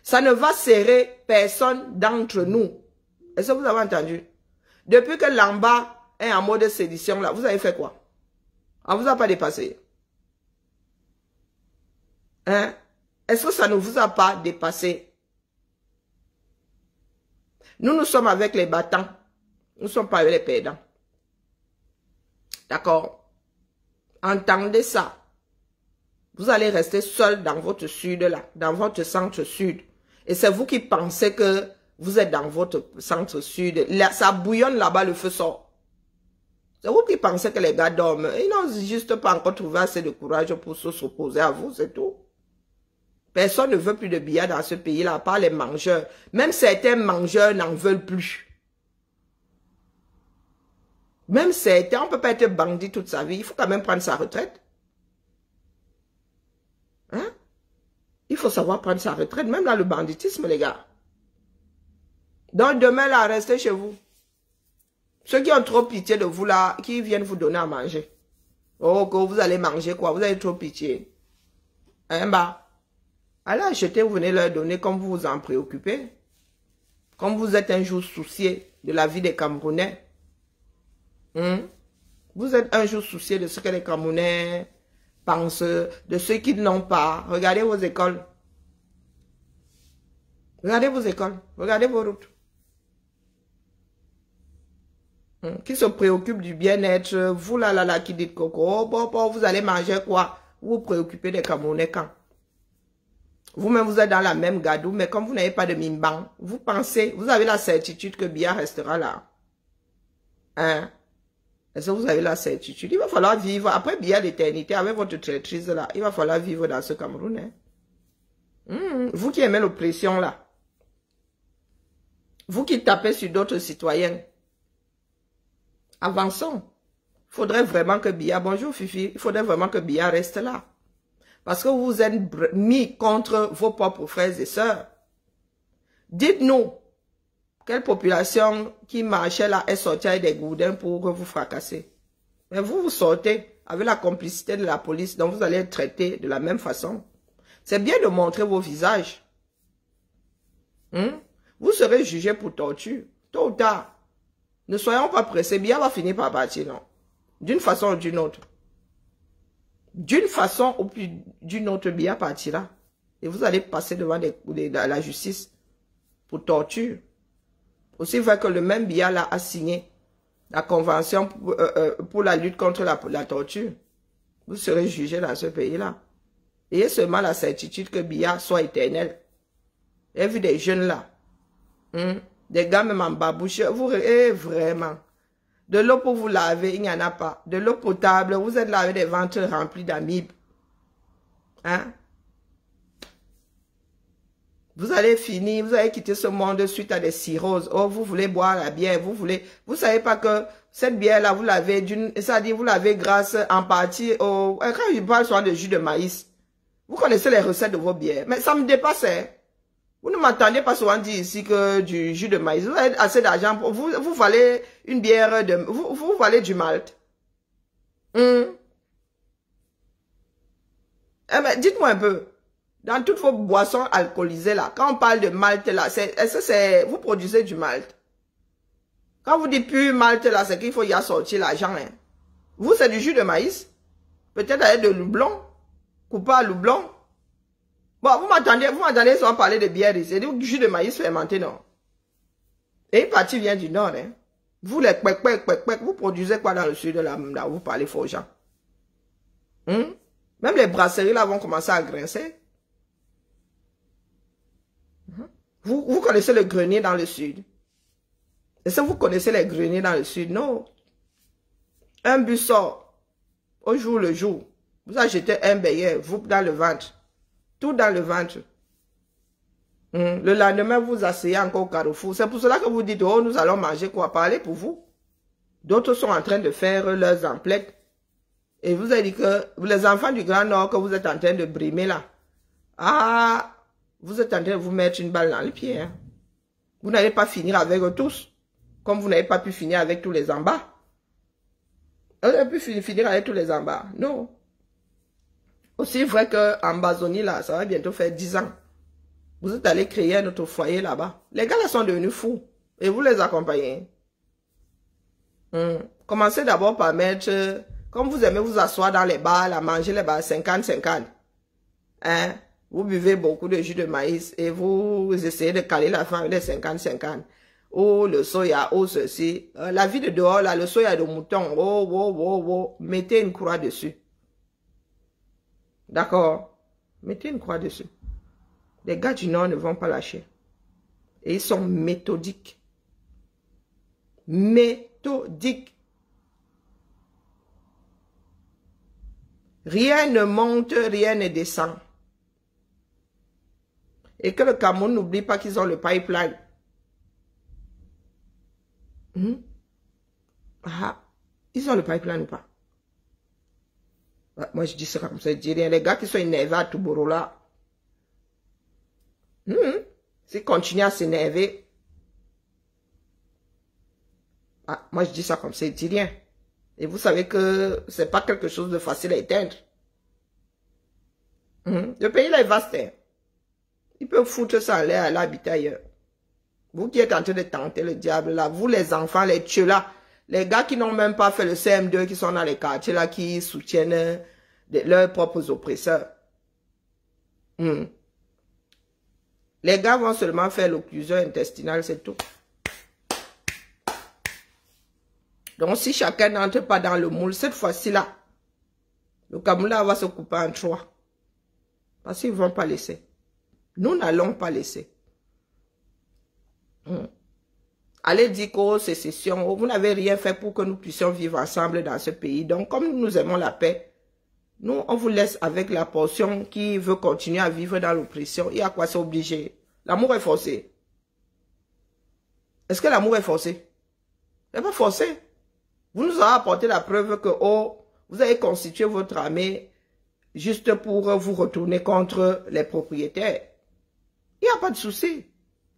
Ça ne va serrer personne d'entre nous. Est-ce que vous avez entendu? Depuis que Lamba est en mode sédition, là, vous avez fait quoi? On ne vous a pas dépassé. Hein? Est-ce que ça ne vous a pas dépassé? Nous sommes avec les battants. Nous ne sommes pas avec les perdants. D'accord? Entendez ça. Vous allez rester seul dans votre sud là, dans votre centre sud. Et c'est vous qui pensez que vous êtes dans votre centre sud. Là, ça bouillonne là-bas, le feu sort. C'est vous qui pensez que les gars dorment. Ils n'ont juste pas encore trouvé assez de courage pour s'opposer à vous, c'est tout. Personne ne veut plus de billets dans ce pays-là, à part les mangeurs. Même certains mangeurs n'en veulent plus. Même certains, on ne peut pas être bandit toute sa vie. Il faut quand même prendre sa retraite. Hein? Il faut savoir prendre sa retraite, même dans le banditisme, les gars. Donc demain, là, restez chez vous. Ceux qui ont trop pitié de vous, là, qui viennent vous donner à manger. Oh, que vous allez manger quoi? Vous avez trop pitié. Hein, bah. Allez acheter, vous venez leur donner comme vous vous en préoccupez. Comme vous êtes un jour soucié de la vie des Camerounais. Vous êtes un jour soucié de ce que les Camerounais pensent, de ceux qui n'ont pas. Regardez vos écoles. Regardez vos écoles. Regardez vos routes. Qui se préoccupent du bien-être. Vous là, qui dites coco, bon, vous allez manger quoi? Vous vous préoccupez des Camerounais quand? Vous-même, vous êtes dans la même gadou, mais comme vous n'avez pas de mimban, vous pensez, vous avez la certitude que Biya restera là. Hein? Est-ce que vous avez la certitude? Il va falloir vivre, après Biya l'éternité, avec votre traîtrise là, il va falloir vivre dans ce Cameroun. Hein? Vous qui aimez l'oppression là, vous qui tapez sur d'autres citoyens, avançons. Il faudrait vraiment que Biya, bonjour Fifi, il faudrait vraiment que Biya reste là. Parce que vous êtes mis contre vos propres frères et sœurs. Dites-nous, quelle population qui marchait là est sortie avec des gourdins pour vous fracasser? Mais vous sortez avec la complicité de la police, donc vous allez être traité de la même façon. C'est bien de montrer vos visages. Vous serez jugé pour torture, tôt ou tard. Ne soyons pas pressés, Biya va finir par partir, non? D'une façon ou d'une autre. D'une façon ou d'une autre, Biya partira. Et vous allez passer devant la justice pour torture. Aussi vrai que le même Biya là a signé la convention pour la lutte contre la torture. Vous serez jugé dans ce pays-là. Ayez seulement la certitude que Biya soit éternel. J'ai vu des jeunes là. Des gars même en babouche. Vous, vraiment. De l'eau pour vous laver, il n'y en a pas. De l'eau potable, vous êtes là avec des ventres remplis d'amibes. Hein? Vous allez finir, vous allez quitter ce monde suite à des cirrhoses. Oh, vous voulez boire la bière, vous savez pas que cette bière-là, vous l'avez c'est-à-dire vous l'avez grâce en partie au, quand je parle souvent de jus de maïs, vous connaissez les recettes de vos bières, mais ça me dépasse, hein? Vous ne m'entendez pas souvent dire ici que du jus de maïs. Vous avez assez d'argent pour vous valez une bière de... Vous valez du malt. Mais dites-moi un peu. Dans toutes vos boissons alcoolisées là, quand on parle de malt là, est-ce que c'est... Vous produisez du malt? Quand vous dites plus malt là, c'est qu'il faut y assortir l'argent. Hein. Vous, c'est du jus de maïs. Peut-être avec de loublon. Coupé à loublon. Bon, vous m'entendez souvent parler de bière, c'est du jus de maïs fermenté, non? Et une partie vient du nord, hein? Vous, les kwek, vous produisez quoi dans le sud, là, vous parlez faux gens? Même les brasseries, là, vont commencer à grincer. Vous connaissez le grenier dans le sud? Est-ce que vous connaissez les greniers dans le sud? Non. Un bus sort, au jour le jour. Vous achetez un beignet, vous, dans le ventre. Tout dans le ventre. Le lendemain, vous asseyez encore au carrefour. C'est pour cela que vous dites, oh, nous allons manger quoi? Parlez pour vous. D'autres sont en train de faire leurs emplettes. Et vous avez dit que les enfants du Grand Nord que vous êtes en train de brimer là. Ah, vous êtes en train de vous mettre une balle dans le pied. Hein. Vous n'allez pas finir avec eux tous. Comme vous n'avez pas pu finir avec tous les en bas. Vous n'avez pu finir avec tous les en bas. Non. Aussi vrai que Ambazonie, là, ça va bientôt faire 10 ans. Vous êtes allé créer un autre foyer là-bas. Les gars là sont devenus fous. Et vous les accompagnez. Commencez d'abord par mettre, comme vous aimez vous asseoir dans les bars, à manger les bars 50-50. Hein? Vous buvez beaucoup de jus de maïs et vous essayez de caler la fin avec les 50-50. Oh, le soya, oh, ceci. La vie de dehors, là, le soya de mouton. Oh, oh, oh, oh. Mettez une croix dessus. D'accord? Mettez une croix dessus. Les gars du Nord ne vont pas lâcher. Et ils sont méthodiques. Méthodiques. Rien ne monte, rien ne descend. Et que le Cameroun n'oublie pas qu'ils ont le pipeline. Ah, ils ont le pipeline ou pas? Moi, je dis ça comme ça, je dis rien. Les gars qui sont énervés à Touboro là, s'ils continuent à s'énerver, moi, je dis ça comme ça, je dis rien. Et vous savez que c'est pas quelque chose de facile à éteindre. Le pays là est vaste. Ils peuvent foutre ça en l'air, aller habiter ailleurs. Vous qui êtes en train de tenter le diable là, vous les enfants, les tueux là, les gars qui n'ont même pas fait le CM2, qui sont dans les quartiers là, qui soutiennent leurs propres oppresseurs. Les gars vont seulement faire l'occlusion intestinale, c'est tout. Donc si chacun n'entre pas dans le moule, cette fois-ci là, le Cameroun va se couper en trois. Parce qu'ils ne vont pas laisser. Nous n'allons pas laisser. Allez dire qu'aux sécessions, vous n'avez rien fait pour que nous puissions vivre ensemble dans ce pays. Donc, comme nous aimons la paix, nous, on vous laisse avec la portion qui veut continuer à vivre dans l'oppression. Et à quoi c'est obligé? L'amour est forcé. Est-ce que l'amour est forcé? Il n'est pas forcé. Vous nous avez apporté la preuve que, oh, vous avez constitué votre armée juste pour vous retourner contre les propriétaires. Il n'y a pas de souci.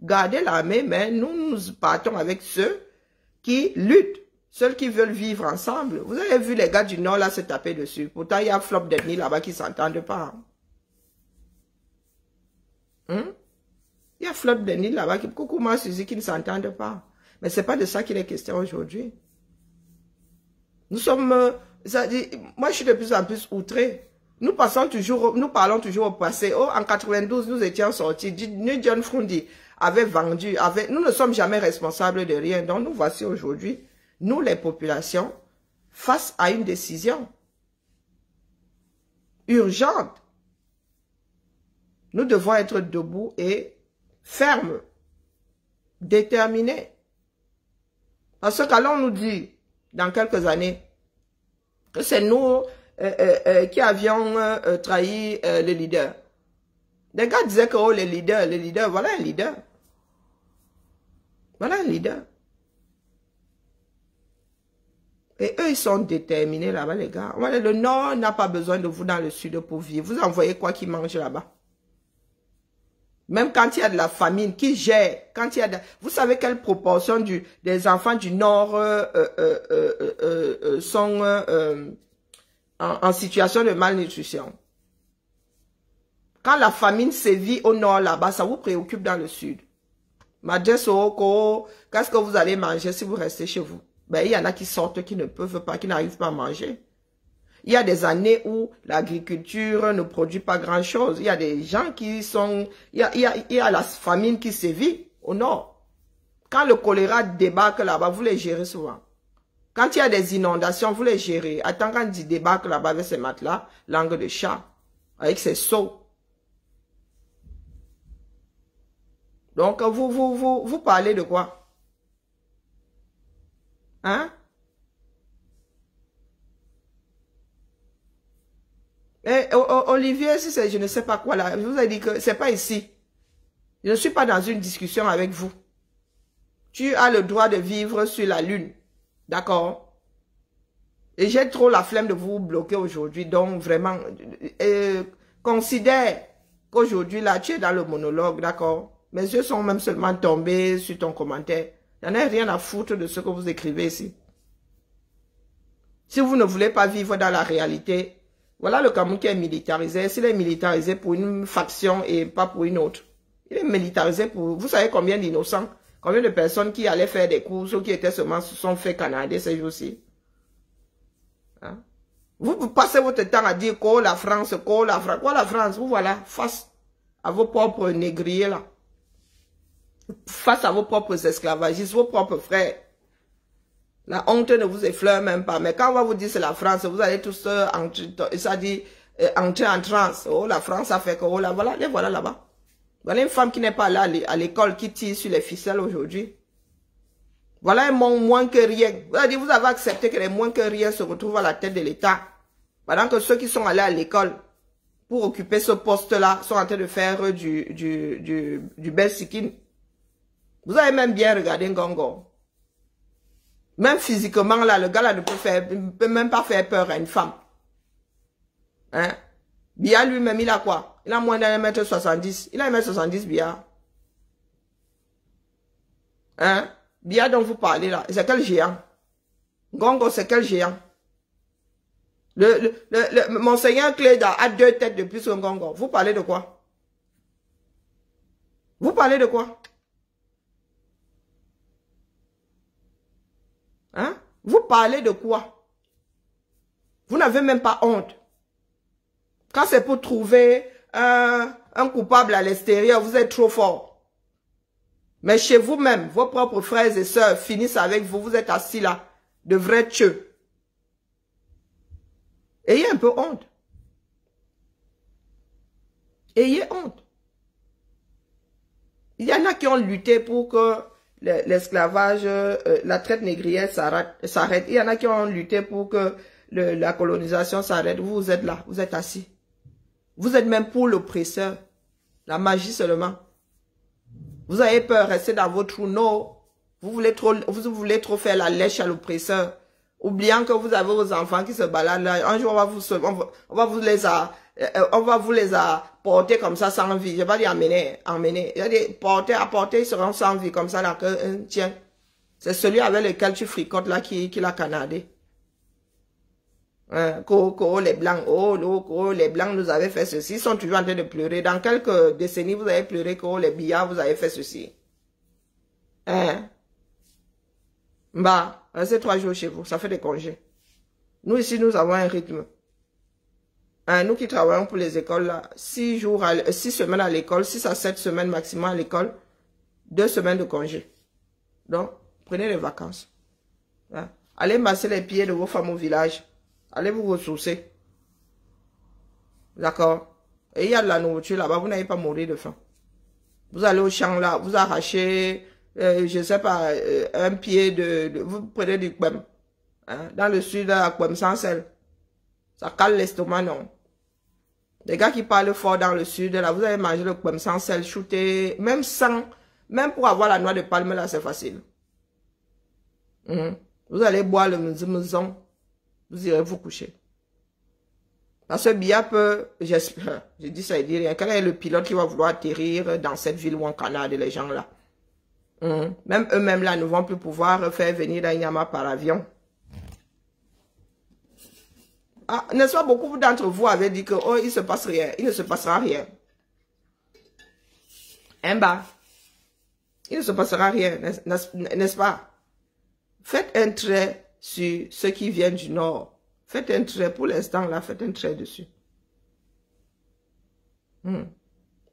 Gardez l'armée, mais nous partons avec ceux qui luttent, ceux qui veulent vivre ensemble. Vous avez vu les gars du Nord là se taper dessus. Pourtant, il y a un flop d'ethnie là-bas qui ne s'entendent pas. Il y a un flop d'ethnie là-bas qui, coucou moi Suzy, qui ne s'entendent pas. Mais ce n'est pas de ça qu'il est question aujourd'hui. Nous sommes, moi je suis de plus en plus outré. Nous parlons toujours au passé. Oh, en 92, nous étions sortis. New John Frundi avait vendu, nous ne sommes jamais responsables de rien. Donc nous voici aujourd'hui, nous les populations, face à une décision urgente. Nous devons être debout et fermes, déterminés. Parce qu'allons nous dire, dans quelques années, que c'est nous qui avions trahi le leader. Les gars disaient que oh, les leaders, voilà un leader. Voilà un leader. Et eux, ils sont déterminés là-bas, les gars. Le Nord n'a pas besoin de vous dans le Sud pour vivre. Vous envoyez quoi qu'ils mangent là-bas. Même quand il y a de la famine, qui gère, quand il y a de... Vous savez quelle proportion des enfants du Nord sont en situation de malnutrition. Quand la famine sévit au Nord là-bas, ça vous préoccupe dans le Sud. Qu'est-ce que vous allez manger si vous restez chez vous? Ben, il y en a qui sortent, qui ne peuvent pas, qui n'arrivent pas à manger. Il y a des années où l'agriculture ne produit pas grand-chose. Il y a des gens qui sont... Il y a la famine qui sévit au Nord. Quand le choléra débarque là-bas, vous les gérez souvent. Quand il y a des inondations, vous les gérez. Attends, quand il débarque là-bas avec ses matelas, langue de chat, avec ses seaux. Donc, vous parlez de quoi? Hein? Et, Olivier, si c'est je ne sais pas quoi là, je vous ai dit que c'est pas ici. Je ne suis pas dans une discussion avec vous. Tu as le droit de vivre sur la lune. D'accord? Et j'ai trop la flemme de vous bloquer aujourd'hui. Donc, vraiment, considère qu'aujourd'hui, là, tu es dans le monologue. D'accord? Mes yeux sont même seulement tombés sur ton commentaire. Il n'y en a rien à foutre de ce que vous écrivez ici. Si vous ne voulez pas vivre dans la réalité, voilà le Cameroun qui est militarisé. S'il est militarisé pour une faction et pas pour une autre. Il est militarisé pour... Vous savez combien d'innocents, combien de personnes qui allaient faire des courses ou qui étaient seulement se sont fait canarder ces jours-ci. Hein? Vous passez votre temps à dire quoi la France, quoi la France. Quoi la France? Vous voilà face à vos propres négriers là. Face à vos propres esclavagistes, vos propres frères. La honte ne vous effleure même pas. Mais quand on va vous dire c'est la France, vous allez tous entrer en transe. Oh, la France a fait que, oh là, voilà, les voilà là-bas. Voilà une femme qui n'est pas là à l'école, qui tire sur les ficelles aujourd'hui. Voilà un monde moins que rien. Vous avez accepté que les moins que rien se retrouvent à la tête de l'État. Pendant que ceux qui sont allés à l'école pour occuper ce poste-là sont en train de faire du bel sikin. Vous avez même bien regardé Ngongo. Même physiquement, là, le gars là ne peut même pas faire peur à une femme. Hein? Bia lui-même, il a quoi? Il a moins d'un mètre 70. Il a 1m70, Bia. Hein? Bia dont vous parlez là, c'est quel géant? Ngongo, c'est quel géant? Monseigneur Cléda a 2 têtes de plus que Ngongo. Vous parlez de quoi? Vous parlez de quoi? Hein? Vous parlez de quoi? Vous n'avez même pas honte. Quand c'est pour trouver un coupable à l'extérieur, vous êtes trop fort. Mais chez vous-même, vos propres frères et sœurs finissent avec vous. Vous êtes assis là, de vrais tueux. Ayez un peu honte. Ayez honte. Il y en a qui ont lutté pour que l'esclavage, la traite négrière s'arrête. Il y en a qui ont lutté pour que la colonisation s'arrête. Vous êtes là, vous êtes assis. Vous êtes même pour l'oppresseur. La magie seulement. Vous avez peur de rester dans votre trou. Non. Vous voulez trop faire la lèche à l'oppresseur. Oubliant que vous avez vos enfants qui se baladent là. Un jour, on va vous les apporter comme ça sans vie. Je vais pas dire emmener. Je vais dire apporter, ils seront sans vie comme ça là que, tiens. C'est celui avec lequel tu fricotes là qui l'a canardé. Les blancs, les blancs nous avaient fait ceci. Ils sont toujours en train de pleurer. Dans quelques décennies, vous avez pleuré que les billards vous avez fait ceci. Hein? Bah, restez 3 jours chez vous, ça fait des congés. Nous ici, nous avons un rythme. Hein, nous qui travaillons pour les écoles, là, 6 semaines à l'école, 6 à 7 semaines maximum à l'école, 2 semaines de congés. Donc, prenez les vacances. Hein? Allez masser les pieds de vos femmes au village. Allez vous ressourcer. D'accord? Et il y a de la nourriture là-bas, vous n'allez pas mourir de faim. Vous allez au champ là, vous arrachez, je sais pas, un pied vous prenez du quem. Hein? Dans le sud, la quem sans sel. Ça cale l'estomac, non? Les gars qui parlent fort dans le sud, là, vous allez manger le quem sans sel, shooter, même pour avoir la noix de palme là, c'est facile. Vous allez boire le mzimzon. Vous irez vous coucher. Parce que Bia peut, j'espère, je dis ça et dit rien, quel est le pilote qui va vouloir atterrir dans cette ville où on canarde les gens là? Même eux-mêmes là ne vont plus pouvoir faire venir Danyama par avion. Ah, n'est-ce pas, beaucoup d'entre vous avaient dit que, oh, il se passe rien, il ne se passera rien. Bah, il ne se passera rien, n'est-ce pas? Faites un trait sur ceux qui viennent du nord. Faites un trait, pour l'instant, là, faites un trait dessus.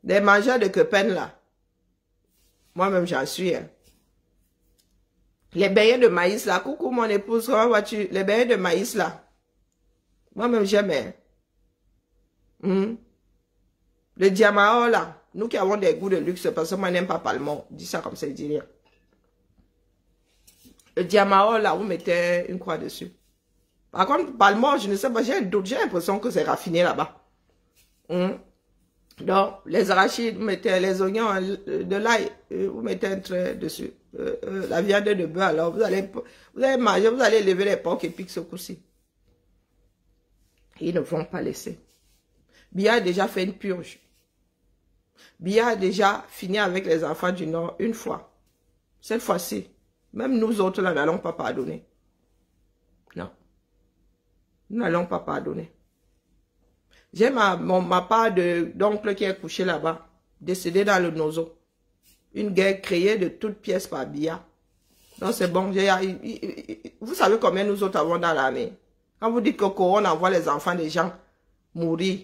Des mangeurs de quepen, là. Moi-même, j'en suis. Hein. Les beignets de maïs, là. Coucou, mon épouse, comment vas-tu? Les beignets de maïs, là. Moi-même, j'aime. Le diamant, là. Nous qui avons des goûts de luxe, parce que moi, je n'aime pas Palmon. Dis ça comme ça, je dis rien. Le diamant, là, vous mettez une croix dessus. Par contre, Palmon, je ne sais pas, j'ai l'impression que c'est raffiné là-bas. Donc, les arachides, vous mettez les oignons, de l'ail, vous mettez un trait dessus. La viande de bœuf, alors, vous allez manger, vous allez lever les porcs et piquer ce coup-ci. Ils ne vont pas laisser. Bia a déjà fait une purge. Bia a déjà fini avec les enfants du Nord une fois. Cette fois-ci, même nous autres, là, n'allons pas pardonner. Non. Nous n'allons pas pardonner. J'ai ma part d'oncle qui est couché là-bas. décédé dans le nozo. Une guerre créée de toutes pièces par Biya. Donc c'est bon. Vous savez combien nous autres avons dans l'armée? Quand vous dites que on envoie les enfants des gens mourir,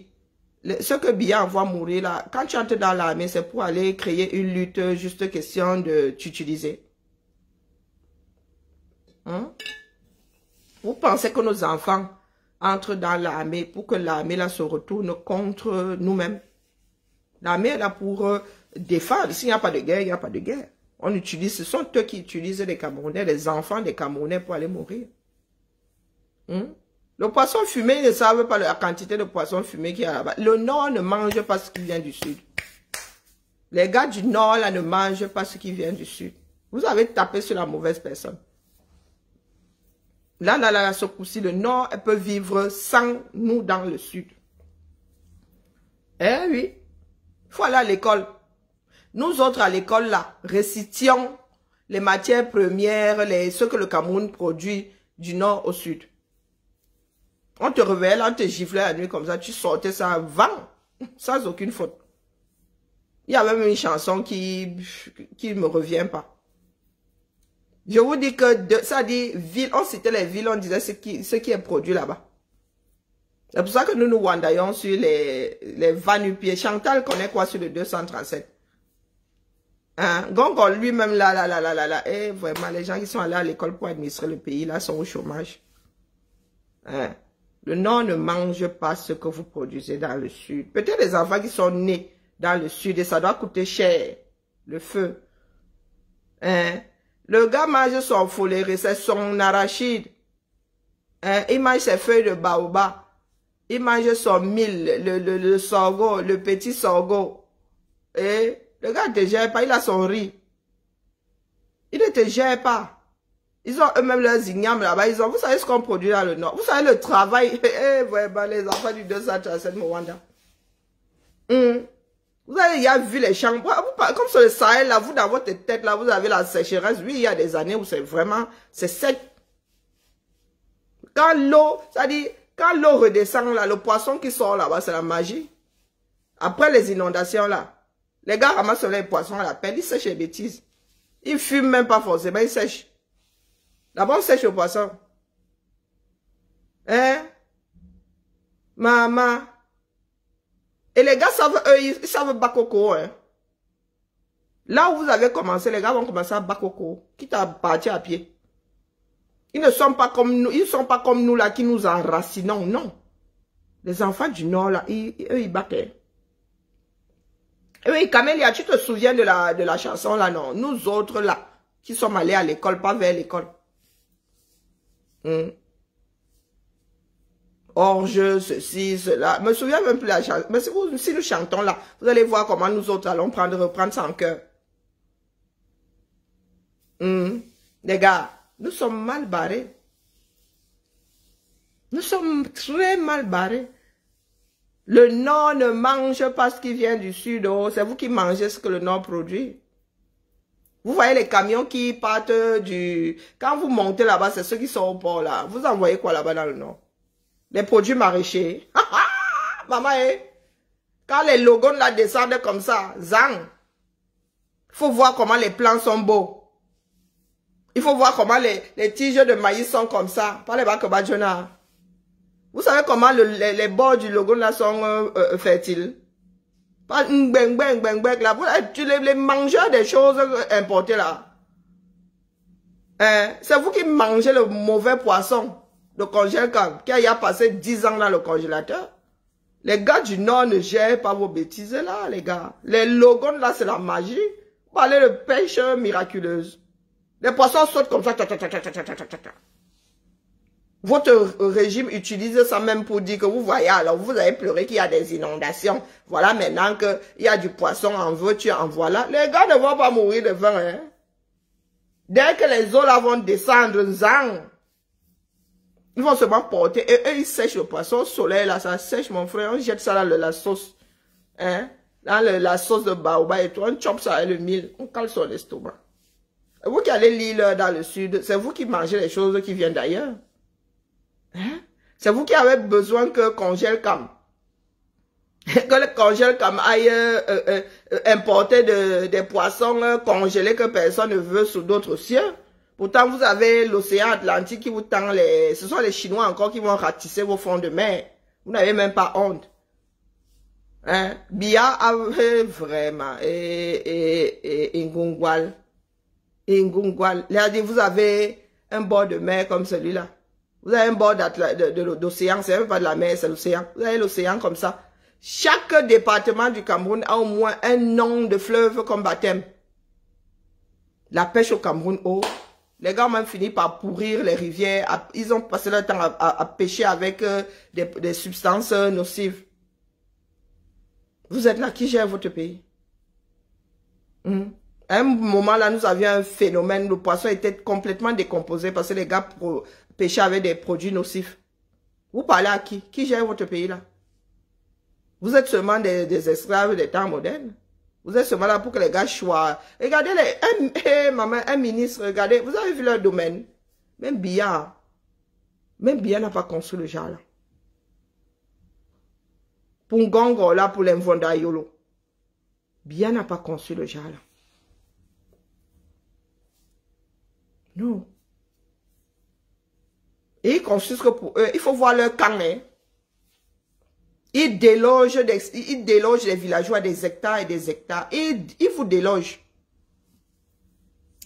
ce que Biya envoie mourir là, quand tu entres dans l'armée, c'est pour aller créer une lutte, juste question de t'utiliser. Hein? Vous pensez que nos enfants entrent dans l'armée pour que l'armée là se retourne contre nous-mêmes? L'armée est là pour défendre. S'il n'y a pas de guerre, il n'y a pas de guerre. On utilise, ce sont eux qui utilisent les Camerounais, les enfants des Camerounais pour aller mourir. Le poisson fumé, ils ne savent pas la quantité de poisson fumé qu'il y a là-bas. Le Nord ne mange pas ce qui vient du Sud. Les gars du Nord là ne mangent pas ce qui vient du Sud. Vous avez tapé sur la mauvaise personne. Là, ce coup-ci, le Nord elle peut vivre sans nous dans le Sud. Eh oui, il faut aller à l'école. Nous autres à l'école là, récitions les matières premières, ce que le Cameroun produit du Nord au Sud. On te réveillait, on te giflait la nuit comme ça, tu sortais ça avant, sans aucune faute. Il y a même une chanson qui ne me revient pas. Je vous dis que ça dit ville, on citait les villes, on disait ce qui est produit là-bas. C'est pour ça que nous nous wandaillons sur les va-nu-pieds. Chantal connaît quoi sur le 237? Hein? Gongon lui-même là. Et vraiment, les gens qui sont allés à l'école pour administrer le pays là sont au chômage. Hein? Le Nord ne mange pas ce que vous produisez dans le Sud. Peut-être les enfants qui sont nés dans le Sud et ça doit coûter cher, le feu. Hein? Le gars mange son foléré, c'est son arachide. Hein? Il mange ses feuilles de baobab. Il mange son mil, le sorgho, le petit sorgho. Et le gars ne te gère pas, il a son riz. Il ne te gère pas. Ils ont eux-mêmes leurs ignames là-bas. Vous savez ce qu'on produit dans le Nord. Vous savez le travail. Vraiment, les enfants du 237 Mwanda. Vous avez déjà vu les champs. Comme sur le Sahel, là, vous dans votre tête, là, vous avez la sécheresse. Oui, il y a des années où c'est vraiment, c'est sec. Quand l'eau, c'est-à-dire, quand l'eau redescend là, le poisson qui sort là-bas, c'est la magie. Après les inondations là, les gars ramassent les poissons à la pelle, ils sèchent les bêtises. Ils fument même pas forcément, ils sèchent. D'abord, on sèche le poisson. Hein? Maman. Et les gars savent, eux, ils savent bakoko, hein. Là où vous avez commencé, les gars vont commencer à bakoko, quitte à partir à pied. Ils ne sont pas comme nous, ils sont pas comme nous là qui nous enracinons, non. Les enfants du Nord là, eux ils battaient. Oui, Camélia, tu te souviens de la chanson là, non? Nous autres là, qui sommes allés à l'école, pas vers l'école. Orge, ceci, cela. Je me souviens même plus la chanson. Mais si nous chantons là, vous allez voir comment nous autres allons reprendre ça en cœur. Les gars, nous sommes mal barrés. Nous sommes très mal barrés. Le Nord ne mange pas ce qui vient du Sud. Oh, c'est vous qui mangez ce que le Nord produit. Vous voyez les camions qui partent du... Quand vous montez là-bas, c'est ceux qui sont au port là. Vous envoyez quoi là-bas dans le Nord? Les produits maraîchers. Maman, quand les logos là descendent comme ça, zang. Il faut voir comment les plants sont beaux. Il faut voir comment les tiges de maïs sont comme ça. Pas les bakobadjona. Vous savez comment les bords du logo là sont fertiles? Pas là. Tu les mangeurs des choses importées là. Hein? C'est vous qui mangez le mauvais poisson. Le congélateur qui a passé 10 ans dans le congélateur. Les gars du Nord ne gèrent pas vos bêtises là, les gars. Les logos là, c'est la magie. Vous parlez de pêche miraculeuse. Les poissons sautent comme ça. Votre régime utilise ça même pour dire que vous voyez, alors vous avez pleuré qu'il y a des inondations. Voilà maintenant qu'il y a du poisson en veux-tu, en voilà. Les gars ne vont pas mourir de faim. Hein? Dès que les eaux là vont descendre, zang. Ils vont seulement porter, et eux, ils sèchent le poisson au soleil, là, ça sèche, mon frère, on jette ça dans la sauce, hein, dans la sauce de baobab et tout, on chope ça avec le mil, on cale sur l'estomac. Et vous qui allez l'île dans le sud, c'est vous qui mangez les choses qui viennent d'ailleurs. Hein? C'est vous qui avez besoin que congèle comme. Que le congèle comme aille importer des poissons congelés que personne ne veut sous d'autres cieux. Pourtant, vous avez l'océan Atlantique qui vous tend les... Ce sont les Chinois encore qui vont ratisser vos fonds de mer. Vous n'avez même pas honte. Hein? Bia avait vraiment... Et Ngungwal. Et Ngungwal. Vous avez un bord de mer comme celui-là. Vous avez un bord d'océan. C'est même pas de la mer, c'est l'océan. Vous avez l'océan comme ça. Chaque département du Cameroun a au moins un nom de fleuve comme baptême. La pêche au Cameroun, oh. Les gars ont même fini par pourrir les rivières. Ils ont passé leur temps à pêcher avec des substances nocives. Vous êtes là, qui gère votre pays? À un moment là, nous avions un phénomène, le poisson était complètement décomposé parce que les gars pêchaient avec des produits nocifs. Vous parlez à qui? Qui gère votre pays là? Vous êtes seulement des esclaves des temps modernes. Vous êtes seulement là pour que les gars choisissent. Regardez un ministre, regardez, vous avez vu leur domaine. Même Biya n'a pas construit le genre là. Pour Ngongo là, pour l'Envonda Yolo. Biya n'a pas construit le genre là. Non. Et ils construisent que pour eux, il faut voir leur camp, hein. Ils délogent les villageois des hectares et des hectares. Ils vous délogent.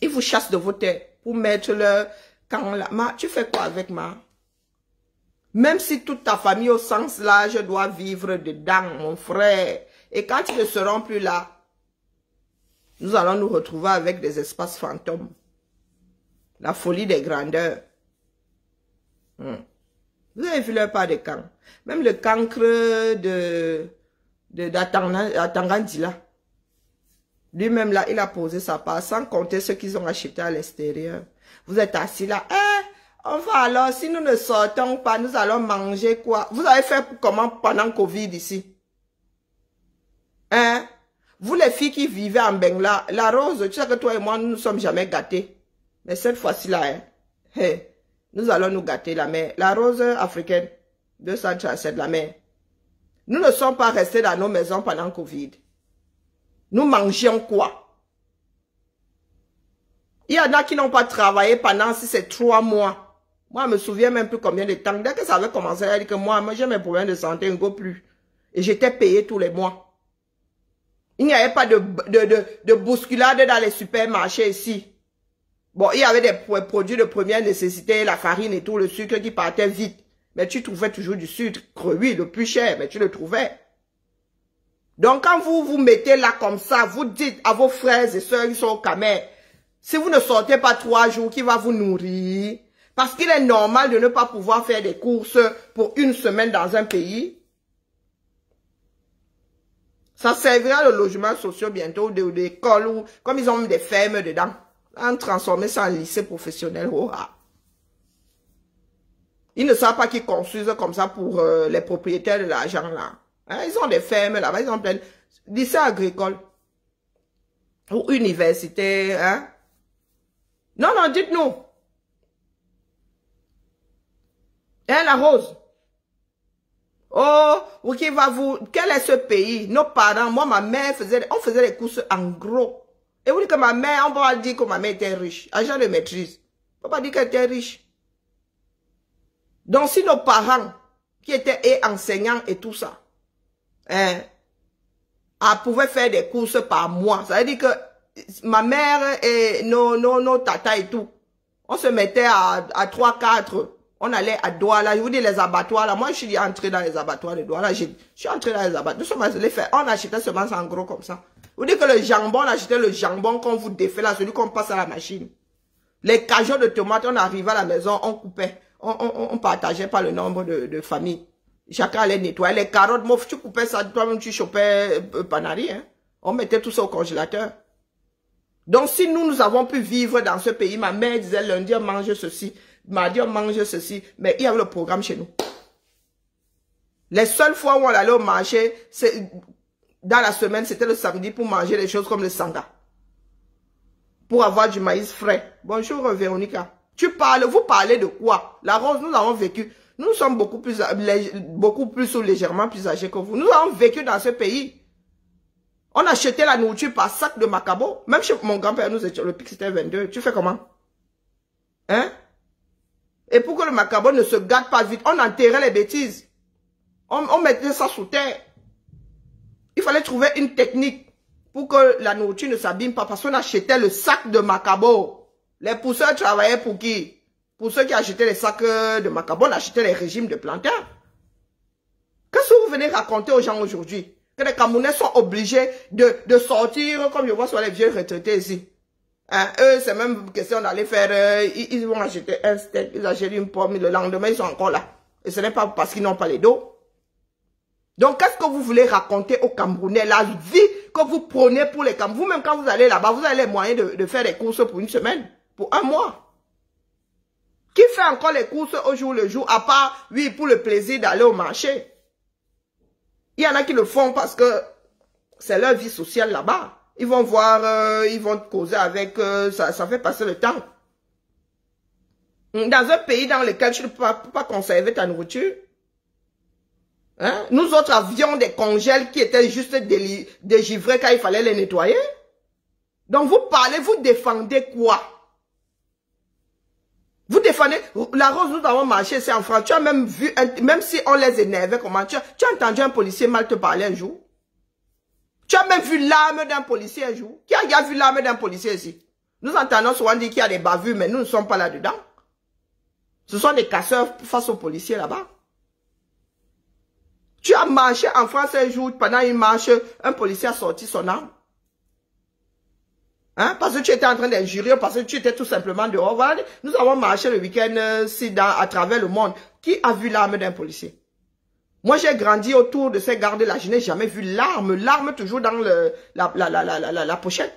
Ils vous chassent de vos terres pour mettre leur camp là. Ma, tu fais quoi avec ma? Même si toute ta famille au sens large doit vivre dedans, mon frère. Et quand ils ne seront plus là, nous allons nous retrouver avec des espaces fantômes. La folie des grandeurs. Vous avez vu leur pas de camp. Même le cancre d'Atangandila. Lui-même là, il a posé sa part sans compter ceux qu'ils ont acheté à l'extérieur. Vous êtes assis là. On va alors, si nous ne sortons pas, nous allons manger quoi? Vous avez fait comment pendant Covid ici? Hein? Vous les filles qui vivaient en Bengla, la rose, tu sais que toi et moi, nous ne sommes jamais gâtés. Mais cette fois-ci là, hein? Hey. Nous allons nous gâter la mer. La rose africaine, 237 la mer. Nous ne sommes pas restés dans nos maisons pendant Covid. Nous mangions quoi? Il y en a qui n'ont pas travaillé pendant si c'est 3 mois. Moi, je me souviens même plus combien de temps. Dès que ça avait commencé, elle dit que moi j'ai mes problèmes de santé, un peu plus. Et j'étais payé tous les mois. Il n'y avait pas de bousculade dans les supermarchés ici. Bon, il y avait des produits de première nécessité, la farine et tout, le sucre qui partait vite. Mais tu trouvais toujours du sucre, oui, le plus cher, mais tu le trouvais. Donc, quand vous vous mettez là comme ça, vous dites à vos frères et sœurs qui sont au Camer, si vous ne sortez pas 3 jours, qui va vous nourrir? Parce qu'il est normal de ne pas pouvoir faire des courses pour 1 semaine dans un pays. Ça servira le logement social bientôt, de l'école, ou comme ils ont des fermes dedans. On transformer ça en lycée professionnel. Oh, ah. Ils ne savent pas qu'ils construisent comme ça pour les propriétaires de l'argent là. Hein, ils ont des fermes là-bas, ils ont plein de lycée agricole. Ou université, hein. Non, non, dites-nous. Hein, la rose. Oh, ou qui va vous... Quel est ce pays? Nos parents, moi, ma mère, on faisait les courses en gros. Et vous dites que ma mère, on va dire que ma mère était riche. Agent de maîtrise. On ne peut pas dire qu'elle était riche. Donc, si nos parents, qui étaient enseignants et tout ça, hein, pouvaient faire des courses par mois, ça veut dire que ma mère et nos tatas et tout, on se mettait à 3-4, on allait à Douala. Je vous dis les abattoirs là. Moi, je suis entré dans les abattoirs de Douala. Je suis entré dans les abattoirs. On achetait seulement en gros comme ça. Vous dites que le jambon, on achetait le jambon qu'on vous défait là, celui qu'on passe à la machine. Les cajots de tomates, on arrivait à la maison, on coupait. On partageait pas le nombre de familles. Chacun allait nettoyer. Les carottes, mof, tu coupais ça, toi-même tu chopais panari, hein. On mettait tout ça au congélateur. Donc si nous avons pu vivre dans ce pays, ma mère disait lundi on mange ceci, mardi on mange ceci, mais il y avait le programme chez nous. Les seules fois où on allait au marché, dans la semaine, c'était le samedi pour manger des choses comme le sanga. Pour avoir du maïs frais. Bonjour Véronica. Vous parlez de quoi? La rose, nous avons vécu. Nous sommes beaucoup plus ou légèrement plus âgés que vous. Nous avons vécu dans ce pays. On achetait la nourriture par sac de Macabo. Même chez mon grand-père, nous étions, le pic c'était 22. Tu fais comment? Hein? Et pour que le Macabo ne se gâte pas vite, on enterrait les bêtises. On mettait ça sous terre. Il fallait trouver une technique pour que la nourriture ne s'abîme pas. Parce qu'on achetait le sac de Macabo. Les pousseurs travaillaient pour qui? Pour ceux qui achetaient les sacs de Macabo, on achetait les régimes de plantains. Qu'est-ce que vous venez raconter aux gens aujourd'hui? Que les Camerounais sont obligés de sortir, comme je vois sur les vieux retraités ici. Hein, eux, c'est même question d'aller faire, ils vont acheter un steak, ils achètent une pomme, le lendemain, ils sont encore là. Et ce n'est pas parce qu'ils n'ont pas les dos. Donc, qu'est-ce que vous voulez raconter aux Camerounais? La vie que vous prenez pour les Camerounais. Vous-même, quand vous allez là-bas, vous avez les moyens de faire des courses pour une semaine, pour un mois. Qui fait encore les courses au jour le jour, à part, oui, pour le plaisir d'aller au marché? Il y en a qui le font parce que c'est leur vie sociale là-bas. Ils vont voir, ils vont causer avec, ça fait passer le temps. Dans un pays dans lequel tu ne peux pas conserver ta nourriture, hein? Nous autres avions des congèles qui étaient juste dégivrés quand il fallait les nettoyer. Donc vous parlez, vous défendez quoi? Vous défendez, la rose, nous avons marché, c'est en France. Tu as même vu, même si on les énervait, comment tu as entendu un policier mal te parler un jour? Tu as même vu l'arme d'un policier un jour? Qui a déjà vu l'arme d'un policier ici? Nous entendons souvent dire qu'il y a des bavures, mais nous ne sommes pas là-dedans. Ce sont des casseurs face aux policiers là-bas. Tu as marché en France un jour, pendant une marche, un policier a sorti son arme. Hein? Parce que tu étais en train d'injurier, parce que tu étais tout simplement dehors. Voilà, nous avons marché le week-end à travers le monde. Qui a vu l'arme d'un policier? Moi, j'ai grandi autour de ces gardes-là. Je n'ai jamais vu l'arme. L'arme toujours dans la pochette.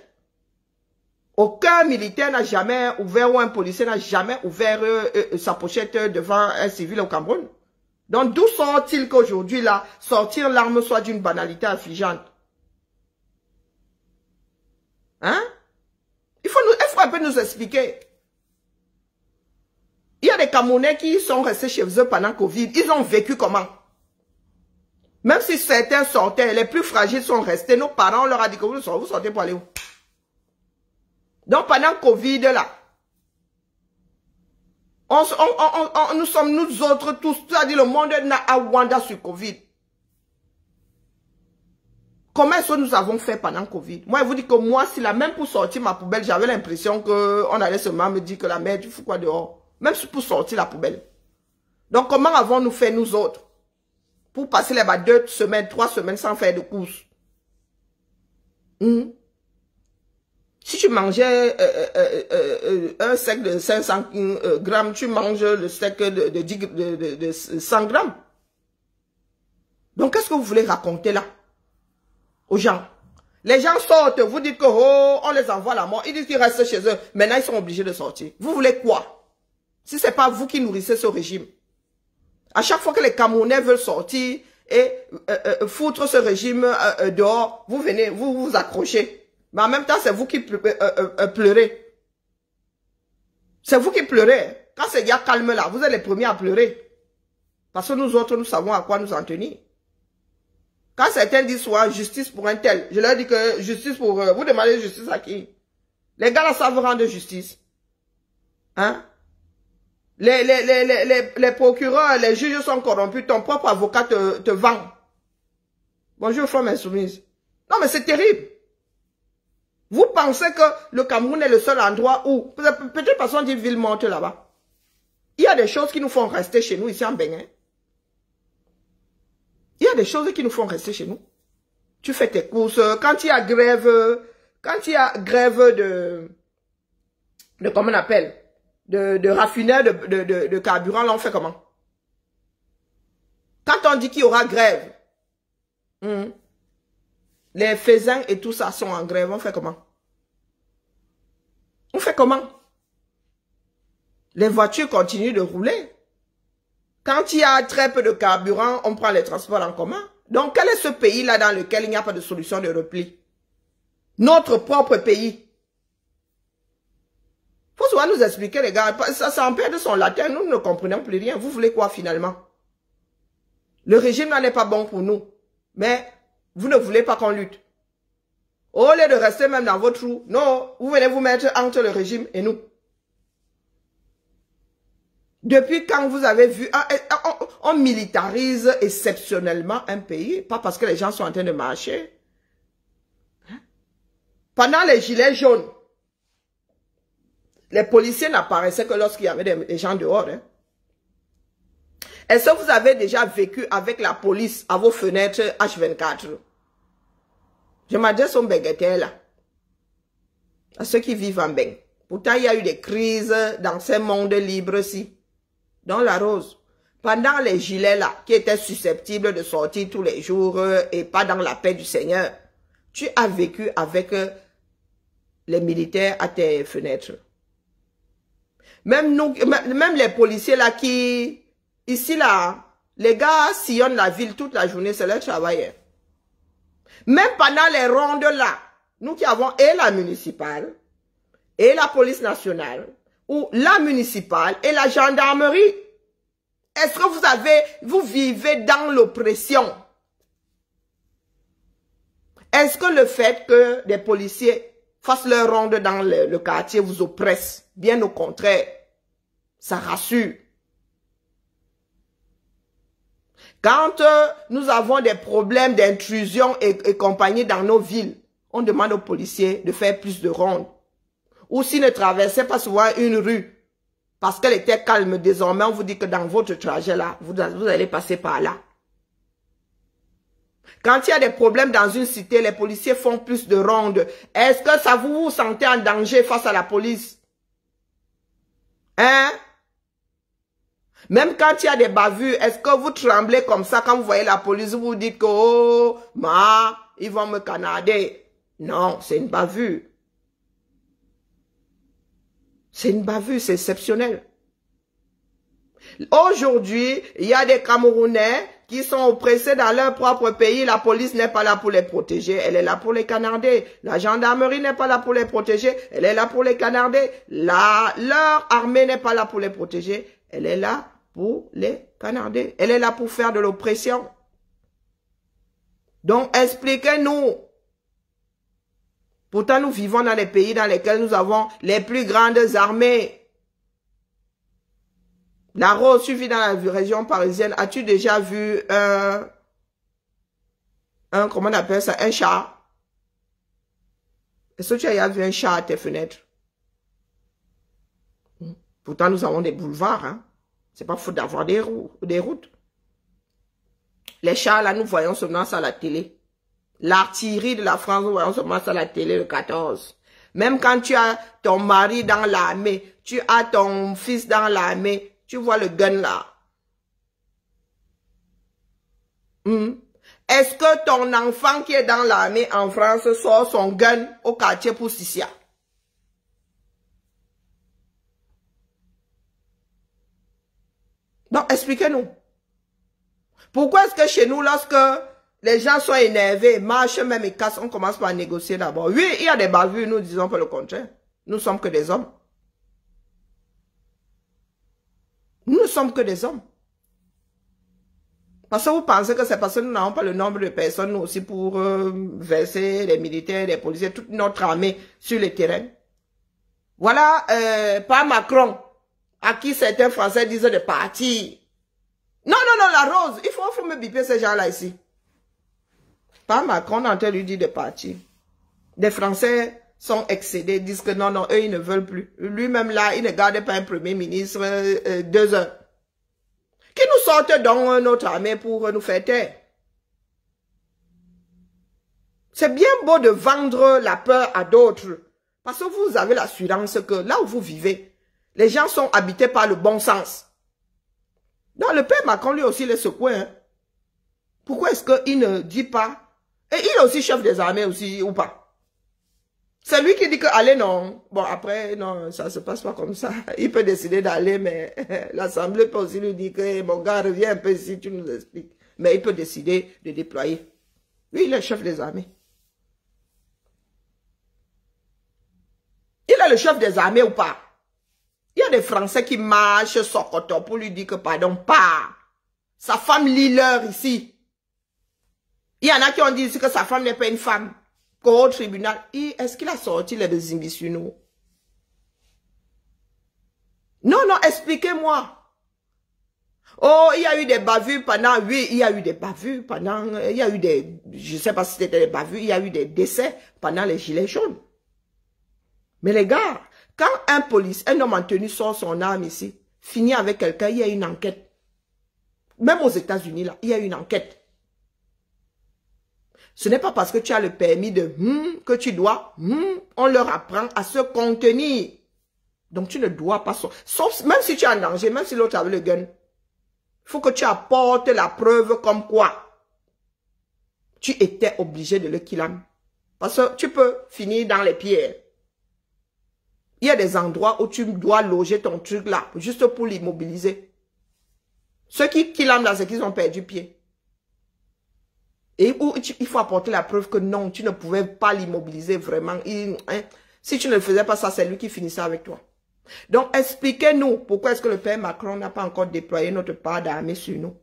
Aucun militaire n'a jamais ouvert ou un policier n'a jamais ouvert sa pochette devant un civil au Cameroun. Donc, d'où sort-il qu'aujourd'hui, là, sortir l'arme soit d'une banalité affligeante? Hein? Il faut un peu nous expliquer. Il y a des Camerounais qui sont restés chez eux pendant Covid. Ils ont vécu comment? Même si certains sortaient, les plus fragiles sont restés. Nos parents, on leur a dit que vous sortez pour aller où? Donc pendant Covid, là, nous sommes nous autres tous, c'est-à-dire le monde n'a à Wanda sur Covid. Comment est-ce que nous avons fait pendant Covid? Moi, je vous dis que moi, si là, même pour sortir ma poubelle, j'avais l'impression qu'on allait seulement me dire que la merde, tu fous quoi dehors? Même pour sortir la poubelle. Donc, comment avons-nous fait, nous autres, pour passer les 2 semaines, 3 semaines sans faire de courses? Si tu mangeais un steak de 500 grammes, tu manges le steak de 100 grammes. Donc, qu'est-ce que vous voulez raconter là? Aux gens. Les gens sortent, vous dites que oh, on les envoie à la mort. Ils disent qu'ils restent chez eux. Maintenant, ils sont obligés de sortir. Vous voulez quoi? Si ce n'est pas vous qui nourrissez ce régime. À chaque fois que les Camerounais veulent sortir et foutre ce régime dehors, vous venez, vous accrochez. Mais en même temps, c'est vous qui pleurez. C'est vous qui pleurez. Quand c'est bien calme là, vous êtes les premiers à pleurer. Parce que nous autres, nous savons à quoi nous en tenir. Quand certains disent soit justice pour un tel, je leur dis que justice pour... vous demandez justice à qui? Les gars là savent rendre justice. Hein? Les procureurs, les juges sont corrompus, ton propre avocat te vend. Bonjour, femme insoumise. Non, mais c'est terrible. Vous pensez que le Cameroun est le seul endroit où... Peut-être parce qu'on dit ville morte là-bas. Il y a des choses qui nous font rester chez nous ici en Bénin. Il y a des choses qui nous font rester chez nous. Tu fais tes courses. Quand il y a grève, de comment on appelle, de raffineurs de carburant, là on fait comment? Quand on dit qu'il y aura grève, les faisans et tout ça sont en grève, on fait comment? On fait comment? Les voitures continuent de rouler. Quand il y a très peu de carburant, on prend les transports en commun. Donc, quel est ce pays-là dans lequel il n'y a pas de solution de repli? Notre propre pays. Il faut se va nous expliquer, les gars, ça en perd de son latin, nous ne comprenons plus rien. Vous voulez quoi finalement? Le régime n'est pas bon pour nous, mais vous ne voulez pas qu'on lutte. Au lieu de rester même dans votre trou, non, vous venez vous mettre entre le régime et nous. Depuis quand vous avez vu, on militarise exceptionnellement un pays, pas parce que les gens sont en train de marcher. Pendant les gilets jaunes, les policiers n'apparaissaient que lorsqu'il y avait des gens dehors. Hein. Est-ce que vous avez déjà vécu avec la police à vos fenêtres H24? Je m'adresse aux Béguetés là, à ceux qui vivent en Beng. Pourtant, il y a eu des crises dans ces mondes libres-ci. Dans la rose, pendant les gilets là, qui étaient susceptibles de sortir tous les jours et pas dans la paix du Seigneur, tu as vécu avec les militaires à tes fenêtres. Même nous, même les policiers là qui, ici là, les gars sillonnent la ville toute la journée, c'est leur travail. Même pendant les rondes là, nous qui avons et la municipale, et la police nationale, ou la municipale et la gendarmerie. Est-ce que vous vivez dans l'oppression? Est-ce que le fait que des policiers fassent leur ronde dans le quartier vous oppresse? Bien au contraire, ça rassure. Quand nous avons des problèmes d'intrusion et compagnie dans nos villes, on demande aux policiers de faire plus de rondes. Ou s'ils ne traversaient pas souvent une rue, parce qu'elle était calme, désormais on vous dit que dans votre trajet là, vous allez passer par là. Quand il y a des problèmes dans une cité, les policiers font plus de rondes. Est-ce que ça vous sentez en danger face à la police? Hein? Même quand il y a des bavures, est-ce que vous tremblez comme ça quand vous voyez la police, vous vous dites que, oh, ils vont me canarder? Non, c'est une bavure. C'est une bavure, c'est exceptionnel. Aujourd'hui, il y a des Camerounais qui sont oppressés dans leur propre pays. La police n'est pas là pour les protéger, elle est là pour les canarder. La gendarmerie n'est pas là pour les protéger, elle est là pour les canarder. Leur armée n'est pas là pour les protéger, elle est là pour les canarder. Elle est là pour faire de l'oppression. Donc, expliquez-nous. Pourtant, nous vivons dans les pays dans lesquels nous avons les plus grandes armées. La Rose suffit dans la région parisienne. As-tu déjà vu comment on appelle ça, un chat? Est-ce que tu as déjà vu un chat à tes fenêtres? Pourtant, nous avons des boulevards. Hein? C'est pas faute d'avoir des routes. Les chats, là, nous voyons seulement ça à la télé. L'artillerie de la France, nous voyons seulement ça à la télé le 14. Même quand tu as ton mari dans l'armée, tu as ton fils dans l'armée, tu vois le gun là. Est-ce que ton enfant qui est dans l'armée en France sort son gun au quartier pour Sissia? Donc, expliquez-nous. Pourquoi est-ce que chez nous, lorsque les gens sont énervés, marchent même et cassent, on commence par négocier d'abord? Oui, il y a des bavures, nous disons pas le contraire. Nous ne sommes que des hommes. Nous ne sommes que des hommes. Parce que vous pensez que c'est parce que nous n'avons pas le nombre de personnes, nous aussi, pour verser les militaires, les policiers, toute notre armée sur le terrain. Voilà, pas Macron, à qui certains Français disent de partir. Non, la Rose, il faut me biper ces gens-là ici. Pas Macron, on est en train de lui dire de partir. Les Français sont excédés, disent que non, eux, ils ne veulent plus. Lui-même là, il ne garde pas un premier ministre 2 heures. Qui nous sortent dans notre armée pour nous faire taire. C'est bien beau de vendre la peur à d'autres. Parce que vous avez l'assurance que là où vous vivez, les gens sont habités par le bon sens. Donc le père Macron, lui aussi, il est secoué. Hein? Pourquoi est-ce qu'il ne dit pas? Et il est aussi chef des armées aussi, ou pas? C'est lui qui dit que allez, non. Bon, après, non, ça se passe pas comme ça. Il peut décider d'aller, mais l'Assemblée peut aussi lui dire que mon gars, reviens un peu ici, tu nous expliques. Mais il peut décider de déployer. Lui, il est chef des armées. Il est le chef des armées ou pas? Il y a des Français qui marchent Sokoto pour lui dire que pardon, pas. Sa femme lit l'heure ici. Il y en a qui ont dit que sa femme n'est pas une femme. Qu'au tribunal, est-ce qu'il a sorti les désignés sur nous? Non, non, expliquez-moi. Oh, il y a eu des bavures pendant, oui, il y a eu des bavures pendant, il y a eu des, je ne sais pas si c'était des bavures, il y a eu des décès pendant les gilets jaunes. Mais les gars, quand un homme en tenue sort son arme ici, finit avec quelqu'un, il y a une enquête. Même aux États-Unis, là, il y a une enquête. Ce n'est pas parce que tu as le permis de que tu dois, on leur apprend à se contenir. Donc tu ne dois pas sortir. Sauf, même si tu es en danger, même si l'autre avait le gun, il faut que tu apportes la preuve comme quoi tu étais obligé de le killer. Parce que tu peux finir dans les pierres. Il y a des endroits où tu dois loger ton truc là, juste pour l'immobiliser. Ceux qui killent là, c'est qu'ils ont perdu pied. Et où il faut apporter la preuve que non, tu ne pouvais pas l'immobiliser vraiment. Si tu ne le faisais pas, ça, c'est lui qui finissait avec toi. Donc, expliquez-nous pourquoi est-ce que le père Macron n'a pas encore déployé notre part d'armée sur nous.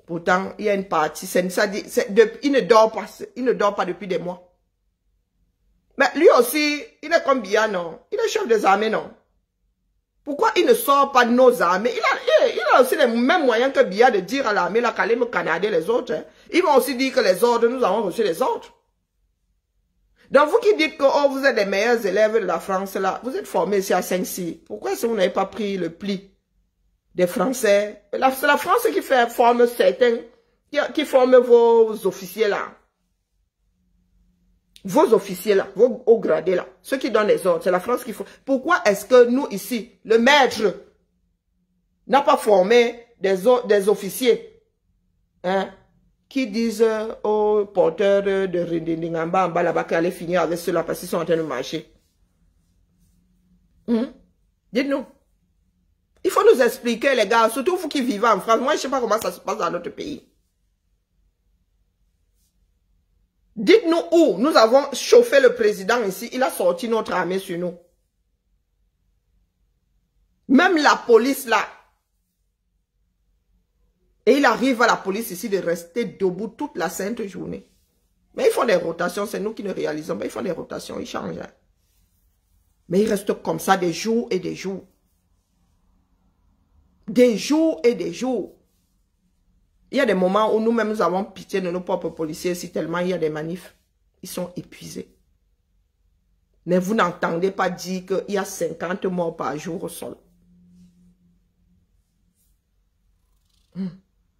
Pourtant, il y a une partie, il ne dort pas depuis des mois. Mais lui aussi, il est comme Biya, non? Il est chef des armées, non? Pourquoi il ne sort pas de nos armées? Il a aussi les mêmes moyens que Biya de dire à l'armée, là, qu'allez me canader les autres. Hein. Ils vont aussi dire que les ordres, nous avons reçu les ordres. Donc, vous qui dites que oh, vous êtes les meilleurs élèves de la France, là, vous êtes formés ici à Saint-Cyr. Pourquoi est-ce que vous n'avez pas pris le pli des Français? C'est la France qui forme certains, qui forme vos officiers, là. Vos officiers, là, vos hauts gradés, là. Ceux qui donnent les ordres, c'est la France qui forme. Pourquoi est-ce que nous, ici, le maître n'a pas formé des officiers, hein? Qui disent aux porteurs de Rindindingamba en bas là-bas qu'elle allait finir avec ceux-là parce qu'ils sont en train de marcher. Dites-nous. Il faut nous expliquer, les gars, surtout vous qui vivez en France. Moi, je ne sais pas comment ça se passe dans notre pays. Dites-nous où nous avons chauffé le président ici. Il a sorti notre armée sur nous. Même la police là. Et il arrive à la police ici de rester debout toute la sainte journée. Mais ils font des rotations, c'est nous qui ne réalisons pas. Ils font des rotations, ils changent. Hein. Mais ils restent comme ça des jours et des jours. Des jours et des jours. Il y a des moments où nous-mêmes nous avons pitié de nos propres policiers si tellement il y a des manifs. Ils sont épuisés. Mais vous n'entendez pas dire qu'il y a 50 morts par jour au sol.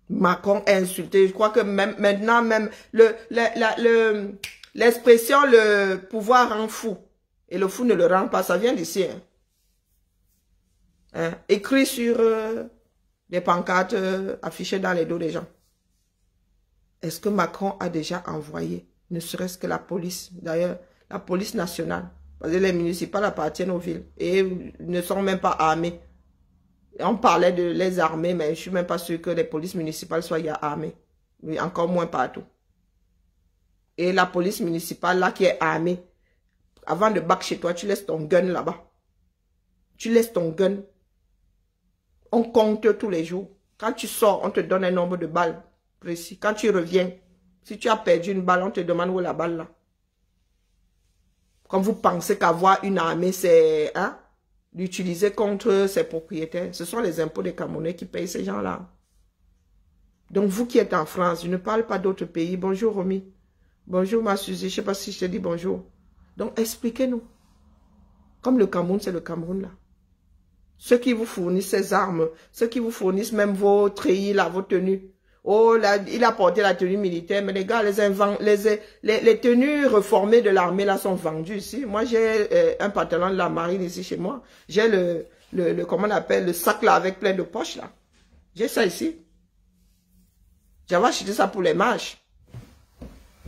Macron est insulté. Je crois que même maintenant, même l'expression le pouvoir rend fou. Et le fou ne le rend pas. Ça vient d'ici. Hein. Hein? Écrit sur des pancartes affichées dans les dos des gens. Est-ce que Macron a déjà envoyé, ne serait-ce que la police, d'ailleurs, la police nationale, parce que les municipales appartiennent aux villes et ne sont même pas armées. On parlait de les armer, mais je ne suis même pas sûr que les polices municipales soient armées. Mais encore moins partout. Et la police municipale, là, qui est armée, avant de back chez toi, tu laisses ton gun là-bas. Tu laisses ton gun. On compte tous les jours. Quand tu sors, on te donne un nombre de balles précis. Quand tu reviens, si tu as perdu une balle, on te demande où est la balle là. Comme vous pensez qu'avoir une armée, c'est... Hein? D'utiliser contre ses propriétaires. Ce sont les impôts des Camerounais qui payent ces gens-là. Donc, vous qui êtes en France, je ne parle pas d'autres pays. Bonjour, Romy. Bonjour, ma Suzy. Je ne sais pas si je te dis bonjour. Donc, expliquez-nous. Comme le Cameroun, c'est le Cameroun, là. Ceux qui vous fournissent ces armes, ceux qui vous fournissent même vos treillis, là, vos tenues. Oh, là, il a porté la tenue militaire, mais les gars, les tenues reformées de l'armée, là, sont vendues ici. Moi, j'ai un pantalon de la marine ici chez moi. J'ai comment on appelle, le sac, là, avec plein de poches, là. J'ai ça ici. J'avais acheté ça pour les marches.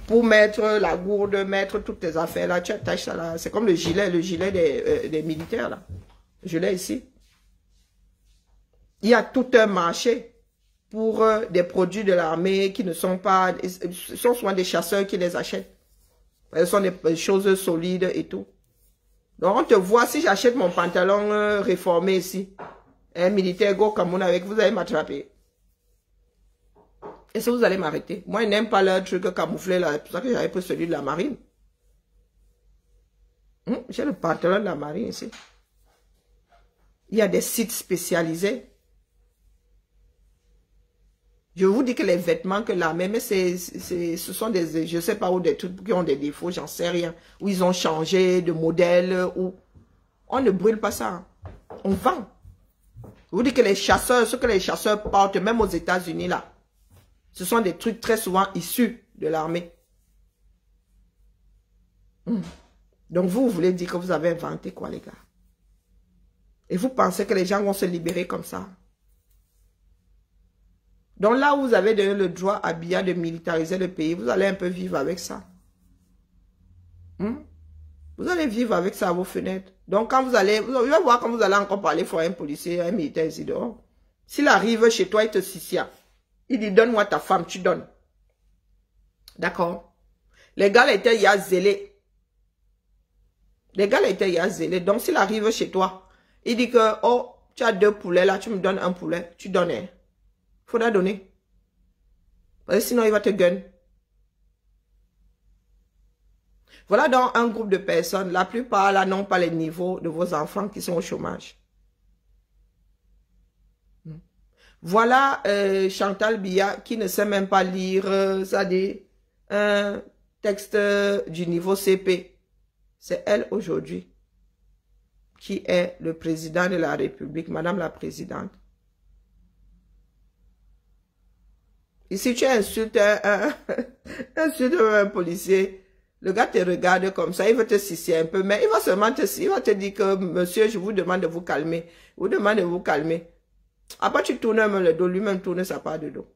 Pour mettre la gourde, mettre toutes tes affaires, là, tu attaches ça, là. C'est comme le gilet des militaires, là. Je l'ai ici. Il y a tout un marché pour des produits de l'armée qui ne sont pas... Ce sont souvent des chasseurs qui les achètent. Ce sont des choses solides et tout. Donc, on te voit, si j'achète mon pantalon réformé ici, un militaire go Cameroun avec, vous allez m'attraper. Et ça, vous allez m'arrêter. Moi, je n'aime pas le truc camouflé là. C'est pour ça que j'avais pris celui de la marine. J'ai le pantalon de la marine ici. Il y a des sites spécialisés. Je vous dis que les vêtements que l'armée, mais ce sont des, je sais pas où, des trucs qui ont des défauts, j'en sais rien. Où ils ont changé de modèle, ou on ne brûle pas ça. On vend. Je vous dis que les chasseurs, ce que les chasseurs portent, même aux États-Unis là, ce sont des trucs très souvent issus de l'armée. Donc vous voulez dire que vous avez inventé quoi les gars? Et vous pensez que les gens vont se libérer comme ça? Donc là où vous avez donné le droit à Biya de militariser le pays, vous allez un peu vivre avec ça. Vous allez vivre avec ça à vos fenêtres. Donc quand vous allez voir quand vous allez encore parler pour un policier, un militaire ici dehors. S'il arrive chez toi, il te sicia. Il dit, donne-moi ta femme, tu donnes. D'accord? Les gars étaient ya zélés. Les gars étaient ya zélés. Donc s'il arrive chez toi, il dit que, oh, tu as 2 poulets là, tu me donnes un poulet, tu donnes. Il faudra donner. Parce que sinon il va te gun. Voilà donc un groupe de personnes. La plupart là n'ont pas les niveaux de vos enfants qui sont au chômage. Voilà Chantal Biya qui ne sait même pas lire, ça dit, un texte du niveau CP. C'est elle aujourd'hui qui est le président de la République, Madame la Présidente. Et si tu insultes un policier, le gars te regarde comme ça, il va te sissier un peu, mais il va seulement il va te dire que, monsieur, je vous demande de vous calmer. Je vous demande de vous calmer. Après, tu tournes même le dos, lui-même tourne sa part de dos.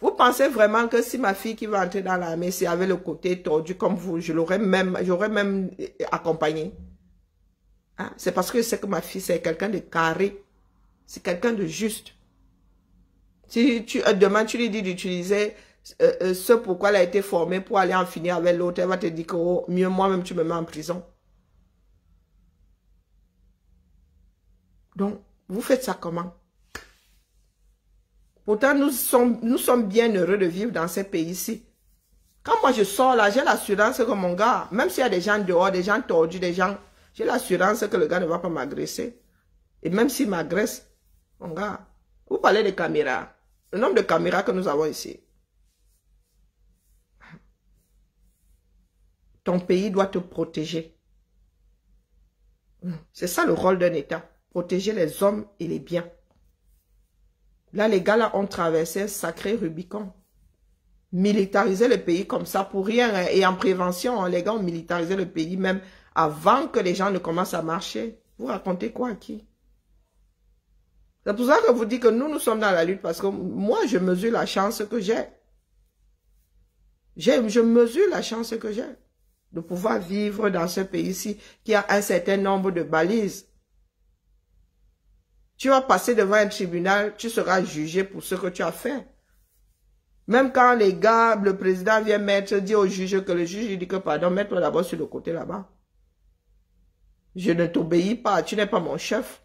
Vous pensez vraiment que si ma fille qui va entrer dans l'armée, si elle avait le côté tordu comme vous, j'aurais même accompagné. Hein? C'est parce que je sais que ma fille, c'est quelqu'un de carré. C'est quelqu'un de juste. Si demain, tu lui dis d'utiliser ce pourquoi elle a été formée pour aller en finir avec l'autre, elle va te dire que oh, mieux moi-même, tu me mets en prison. Donc, vous faites ça comment? Pourtant, nous sommes bien heureux de vivre dans ces pays-ci. Quand moi je sors là, j'ai l'assurance que mon gars, même s'il y a des gens dehors, des gens tordus, des gens, j'ai l'assurance que le gars ne va pas m'agresser. Et même s'il m'agresse, mon gars, vous parlez des caméras. Le nombre de caméras que nous avons ici. Ton pays doit te protéger. C'est ça le rôle d'un État. Protéger les hommes et les biens. Là, les gars là ont traversé un sacré Rubicon. Militariser le pays comme ça pour rien. Et en prévention, les gars ont militarisé le pays même avant que les gens ne commencent à marcher. Vous racontez quoi à qui? C'est pour ça que vous dites que nous sommes dans la lutte. Parce que moi, je mesure la chance que j'ai. Je mesure la chance que j'ai de pouvoir vivre dans ce pays-ci qui a un certain nombre de balises. Tu vas passer devant un tribunal, tu seras jugé pour ce que tu as fait. Même quand les gars, le président vient dire au juge que le juge dit que pardon, mets-toi d'abord sur le côté là-bas. Je ne t'obéis pas, tu n'es pas mon chef.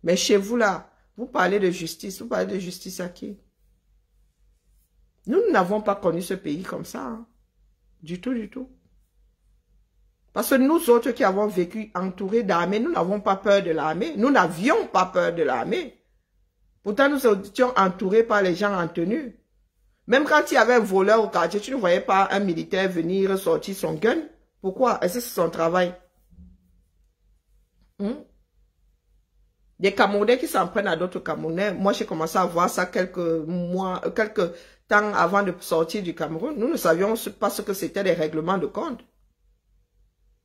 Mais chez vous là, vous parlez de justice, vous parlez de justice à qui? Nous n'avons pas connu ce pays comme ça. Hein. Du tout, du tout. Parce que nous autres qui avons vécu entourés d'armées, nous n'avons pas peur de l'armée. Nous n'avions pas peur de l'armée. Pourtant, nous étions entourés par les gens en tenue. Même quand il y avait un voleur au quartier, tu ne voyais pas un militaire venir sortir son gun. Pourquoi? Est-ce que c'est son travail? Des Camerounais qui s'en prennent à d'autres Camerounais. Moi, j'ai commencé à voir ça quelques temps avant de sortir du Cameroun. Nous ne savions pas ce que c'était des règlements de compte.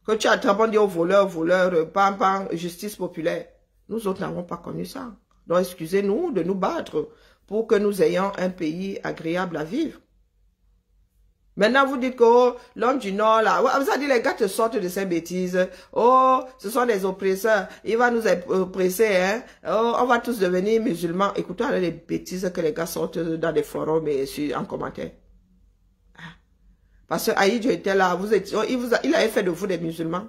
Que tu attrapes, on dit au voleur, pam, pam, justice populaire. Nous autres n'avons pas connu ça. Donc, excusez-nous de nous battre pour que nous ayons un pays agréable à vivre. Maintenant, vous dites que oh, l'homme du Nord, là, vous avez dit les gars te sortent de ces bêtises. Oh, ce sont des oppresseurs. Il va nous oppresser, hein. Oh, on va tous devenir musulmans. Écoutez les bêtises que les gars sortent dans des forums et en commentaire. Parce que Aïdjo était là, il avait fait de vous des musulmans.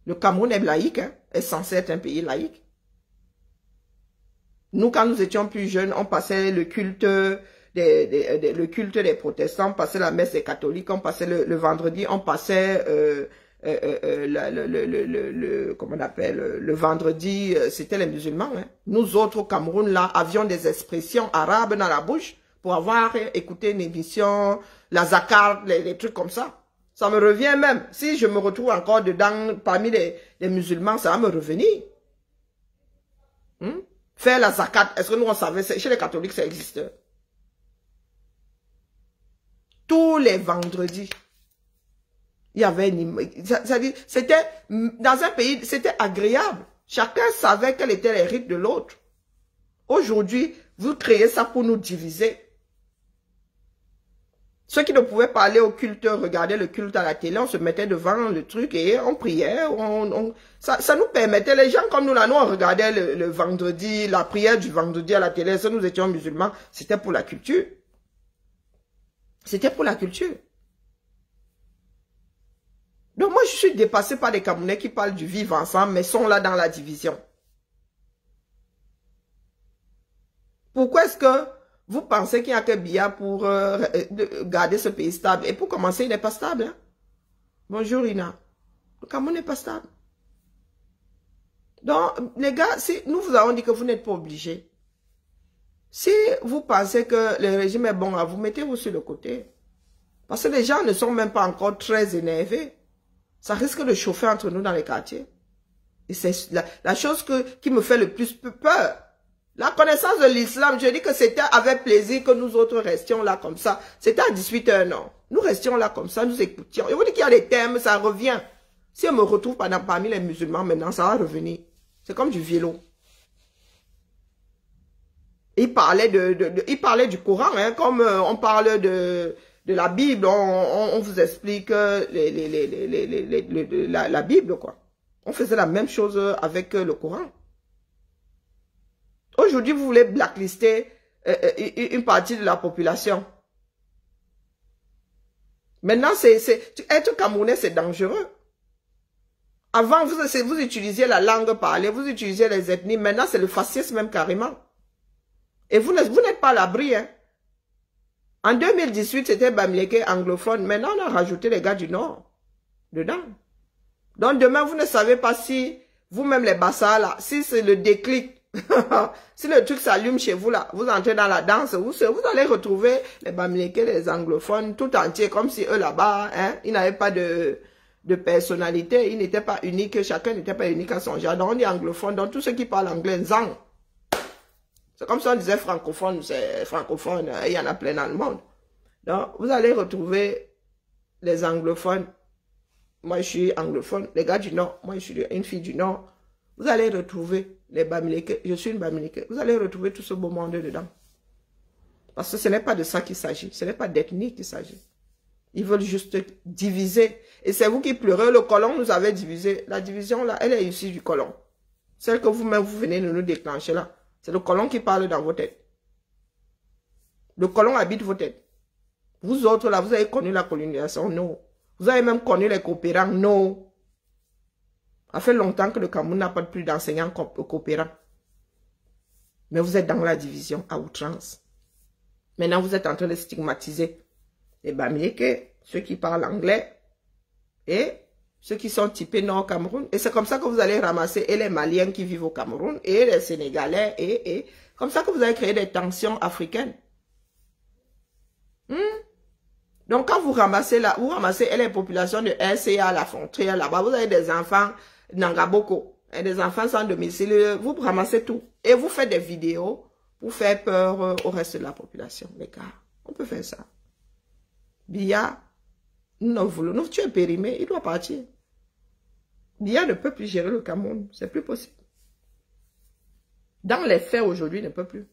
Le Cameroun est laïque, hein, est censé être un pays laïque. Nous, quand nous étions plus jeunes, on passait le culte des protestants, on passait la messe des catholiques, on passait le vendredi, on passait comment on appelle, le vendredi, c'était les musulmans. Hein. Nous autres au Cameroun, là, avions des expressions arabes dans la bouche pour avoir écouté une émission, la zakat, les trucs comme ça. Ça me revient même. Si je me retrouve encore dedans, parmi les musulmans, ça va me revenir. Faire la zakat, est-ce que nous on savait, chez les catholiques ça existe? Tous les vendredis, il y avait c'était, dans un pays, c'était agréable. Chacun savait quels étaient les rites de l'autre. Aujourd'hui, vous créez ça pour nous diviser. Ceux qui ne pouvaient pas aller au culte, regarder le culte à la télé, on se mettait devant le truc et on priait. Ça nous permettait, les gens comme nous là, nous on regardait le vendredi, la prière du vendredi à la télé, si nous étions musulmans, c'était pour la culture. C'était pour la culture. Donc moi je suis dépassé par des Camerounais qui parlent du vivre ensemble, mais sont là dans la division. Pourquoi est-ce que vous pensez qu'il n'y a que Biya pour garder ce pays stable? Et pour commencer, il n'est pas stable. Hein? Bonjour Ina. Le Cameroun n'est pas stable. Donc, les gars, nous vous avons dit que vous n'êtes pas obligés. Si vous pensez que le régime est bon à vous, mettez-vous sur le côté. Parce que les gens ne sont même pas encore très énervés. Ça risque de chauffer entre nous dans les quartiers. Et c'est la chose qui me fait le plus peur. La connaissance de l'islam, je dis que c'était avec plaisir que nous autres restions là comme ça. C'était à 18 h, non? Nous restions là comme ça, nous écoutions. Je vous dis qu'il y a des thèmes, ça revient. Si on me retrouve parmi les musulmans maintenant, ça va revenir. C'est comme du vélo. Il parlait il parlait du Coran, hein, comme on parle de la Bible, on vous explique la Bible, quoi. On faisait la même chose avec le Coran. Aujourd'hui, vous voulez blacklister une partie de la population. Maintenant, être Camerounais, c'est dangereux. Avant, vous utilisiez la langue parlée, vous utilisiez les ethnies. Maintenant, c'est le fascisme même carrément. Et vous n'êtes pas à l'abri. Hein. En 2018, c'était Bamileke anglophone. Maintenant, on a rajouté les gars du Nord dedans. Donc, demain, vous ne savez pas si vous-même les Bassas, là, si c'est le déclic. Si le truc s'allume chez vous là, vous entrez dans la danse, vous allez retrouver les Bamileke, les anglophones, tout entier, comme si eux là-bas, hein, ils n'avaient pas de personnalité, ils n'étaient pas uniques, chacun n'était pas unique à son genre. Donc on dit anglophone, donc tous ceux qui parlent anglais, zang. C'est comme si on disait francophone, c'est francophone, il y en a plein dans le monde. Donc vous allez retrouver les anglophones, moi je suis anglophone, les gars du Nord, moi je suis une fille du Nord. Vous allez retrouver les Bamileke, je suis une Bamileke. Vous allez retrouver tout ce beau monde dedans. Parce que ce n'est pas de ça qu'il s'agit. Ce n'est pas d'ethnie qu'il s'agit. Ils veulent juste diviser. Et c'est vous qui pleurez. Le colon nous avait divisé. La division là, elle est issue du colon. Celle que vous-même vous venez de nous déclencher là. C'est le colon qui parle dans vos têtes. Le colon habite vos têtes. Vous autres là, vous avez connu la colonisation? Non. Vous avez même connu les coopérants? Non. Ça fait longtemps que le Cameroun n'a pas plus d'enseignants coopérants. Mais vous êtes dans la division à outrance. Maintenant, vous êtes en train de stigmatiser les Bamileke, ceux qui parlent anglais et ceux qui sont typés Nord-Cameroun. Et c'est comme ça que vous allez ramasser et les Maliens qui vivent au Cameroun et les Sénégalais et comme ça que vous allez créer des tensions africaines. Donc, quand vous ramassez là, vous ramassez les populations de RCA, la frontière là-bas, vous avez des enfants Nangaboko, et des enfants sans domicile, vous ramassez tout. Et vous faites des vidéos pour faire peur au reste de la population, les gars. On peut faire ça. Biya, nous tu es périmé, il doit partir. Biya ne peut plus gérer le Cameroun, c'est plus possible. Dans les faits aujourd'hui, il ne peut plus.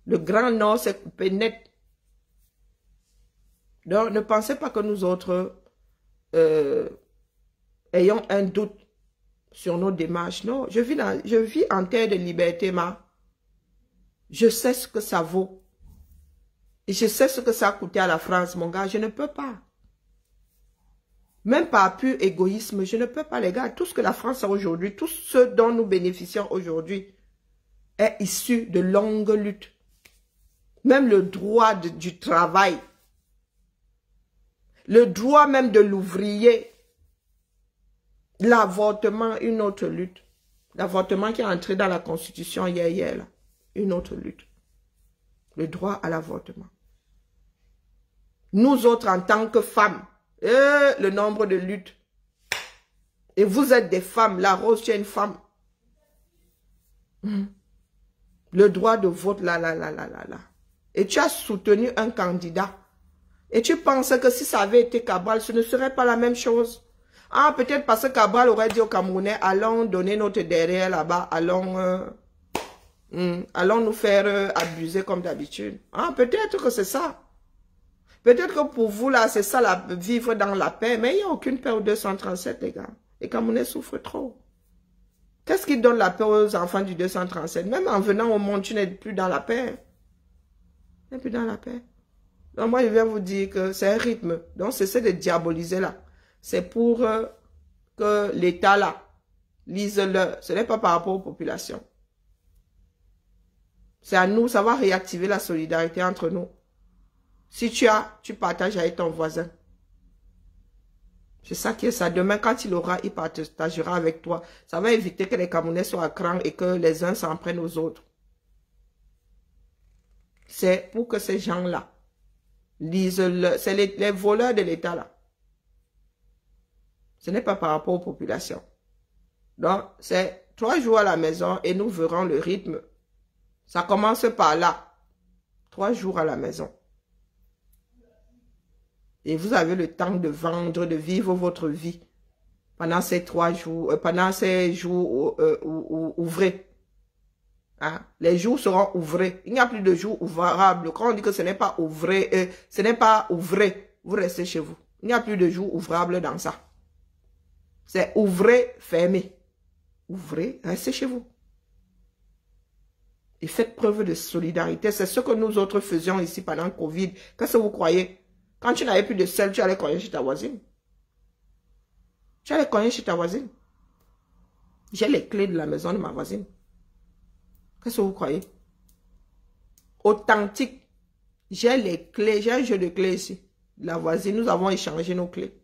Le Grand Nord s'est coupé net. Donc, ne pensez pas que nous autres ayons un doute sur nos démarches. Non, je vis en terre de liberté, Je sais ce que ça vaut. Et je sais ce que ça a coûté à la France, mon gars. Je ne peux pas. Même par pur égoïsme, je ne peux pas, les gars. Tout ce que la France a aujourd'hui, tout ce dont nous bénéficions aujourd'hui est issu de longues luttes. Même le droit du travail. Le droit même de l'ouvrier. L'avortement, une autre lutte. L'avortement qui est entré dans la Constitution hier, là. Une autre lutte. Le droit à l'avortement. Nous autres, en tant que femmes, le nombre de luttes. Et vous êtes des femmes. La Rose, tu es une femme. Le droit de vote, là. Et tu as soutenu un candidat. Et tu penses que si ça avait été Cabral, ce ne serait pas la même chose. Ah, peut-être parce que Cabral aurait dit aux Camerounais, allons donner notre derrière là-bas, allons nous faire abuser comme d'habitude. Ah, peut-être que c'est ça. Peut-être que pour vous, là, c'est ça, vivre dans la paix. Mais il n'y a aucune paix au 237, les gars. Les Camerounais souffrent trop. Qu'est-ce qui donne la paix aux enfants du 237? Même en venant au monde, tu n'es plus dans la paix. Tu n'es plus dans la paix. Donc moi, je viens vous dire que c'est un rythme. Donc, cessez de diaboliser là. C'est pour que l'État là lise-le. Ce n'est pas par rapport aux populations. C'est à nous, ça va réactiver la solidarité entre nous. Si tu partages avec ton voisin. C'est ça qui est ça. Demain, quand il aura, il partagera avec toi. Ça va éviter que les Camerounais soient à cran et que les uns s'en prennent aux autres. C'est pour que ces gens-là lisent-le. C'est les voleurs de l'État là. Ce n'est pas par rapport aux populations. Donc, c'est 3 jours à la maison et nous verrons le rythme. Ça commence par là. 3 jours à la maison. Et vous avez le temps de vendre, de vivre votre vie pendant ces 3 jours, pendant ces jours ouvrés. Hein? Les jours seront ouvrés. Il n'y a plus de jours ouvrables. Quand on dit que ce n'est pas ouvré, vous restez chez vous. Il n'y a plus de jours ouvrables dans ça. C'est ouvrez, fermez. Ouvrez, restez chez vous. Et faites preuve de solidarité. C'est ce que nous autres faisions ici pendant le Covid. Qu'est-ce que vous croyez? Quand tu n'avais plus de sel, tu allais cogner chez ta voisine. Tu allais cogner chez ta voisine. J'ai les clés de la maison de ma voisine. Qu'est-ce que vous croyez? Authentique. J'ai les clés, j'ai un jeu de clés ici. La voisine, nous avons échangé nos clés.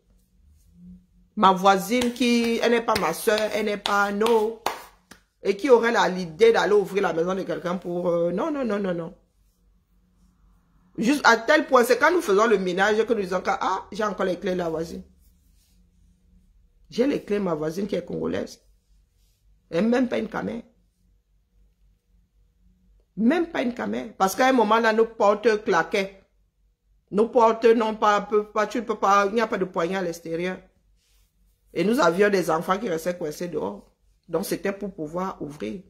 Ma voisine elle n'est pas ma soeur, elle n'est pas non. Et qui aurait l'idée d'aller ouvrir la maison de quelqu'un pour... non. Juste à tel point, c'est quand nous faisons le ménage que nous disons que, ah, j'ai encore les clés de la voisine. J'ai les clés de ma voisine qui est congolaise. Elle n'est même pas une camère. Même pas une camère. Parce qu'à un moment là, nos portes claquaient. Nos portes n'ont pas, tu ne peux pas, il n'y a pas de poignée à l'extérieur. Et nous avions des enfants qui restaient coincés dehors. Donc c'était pour pouvoir ouvrir.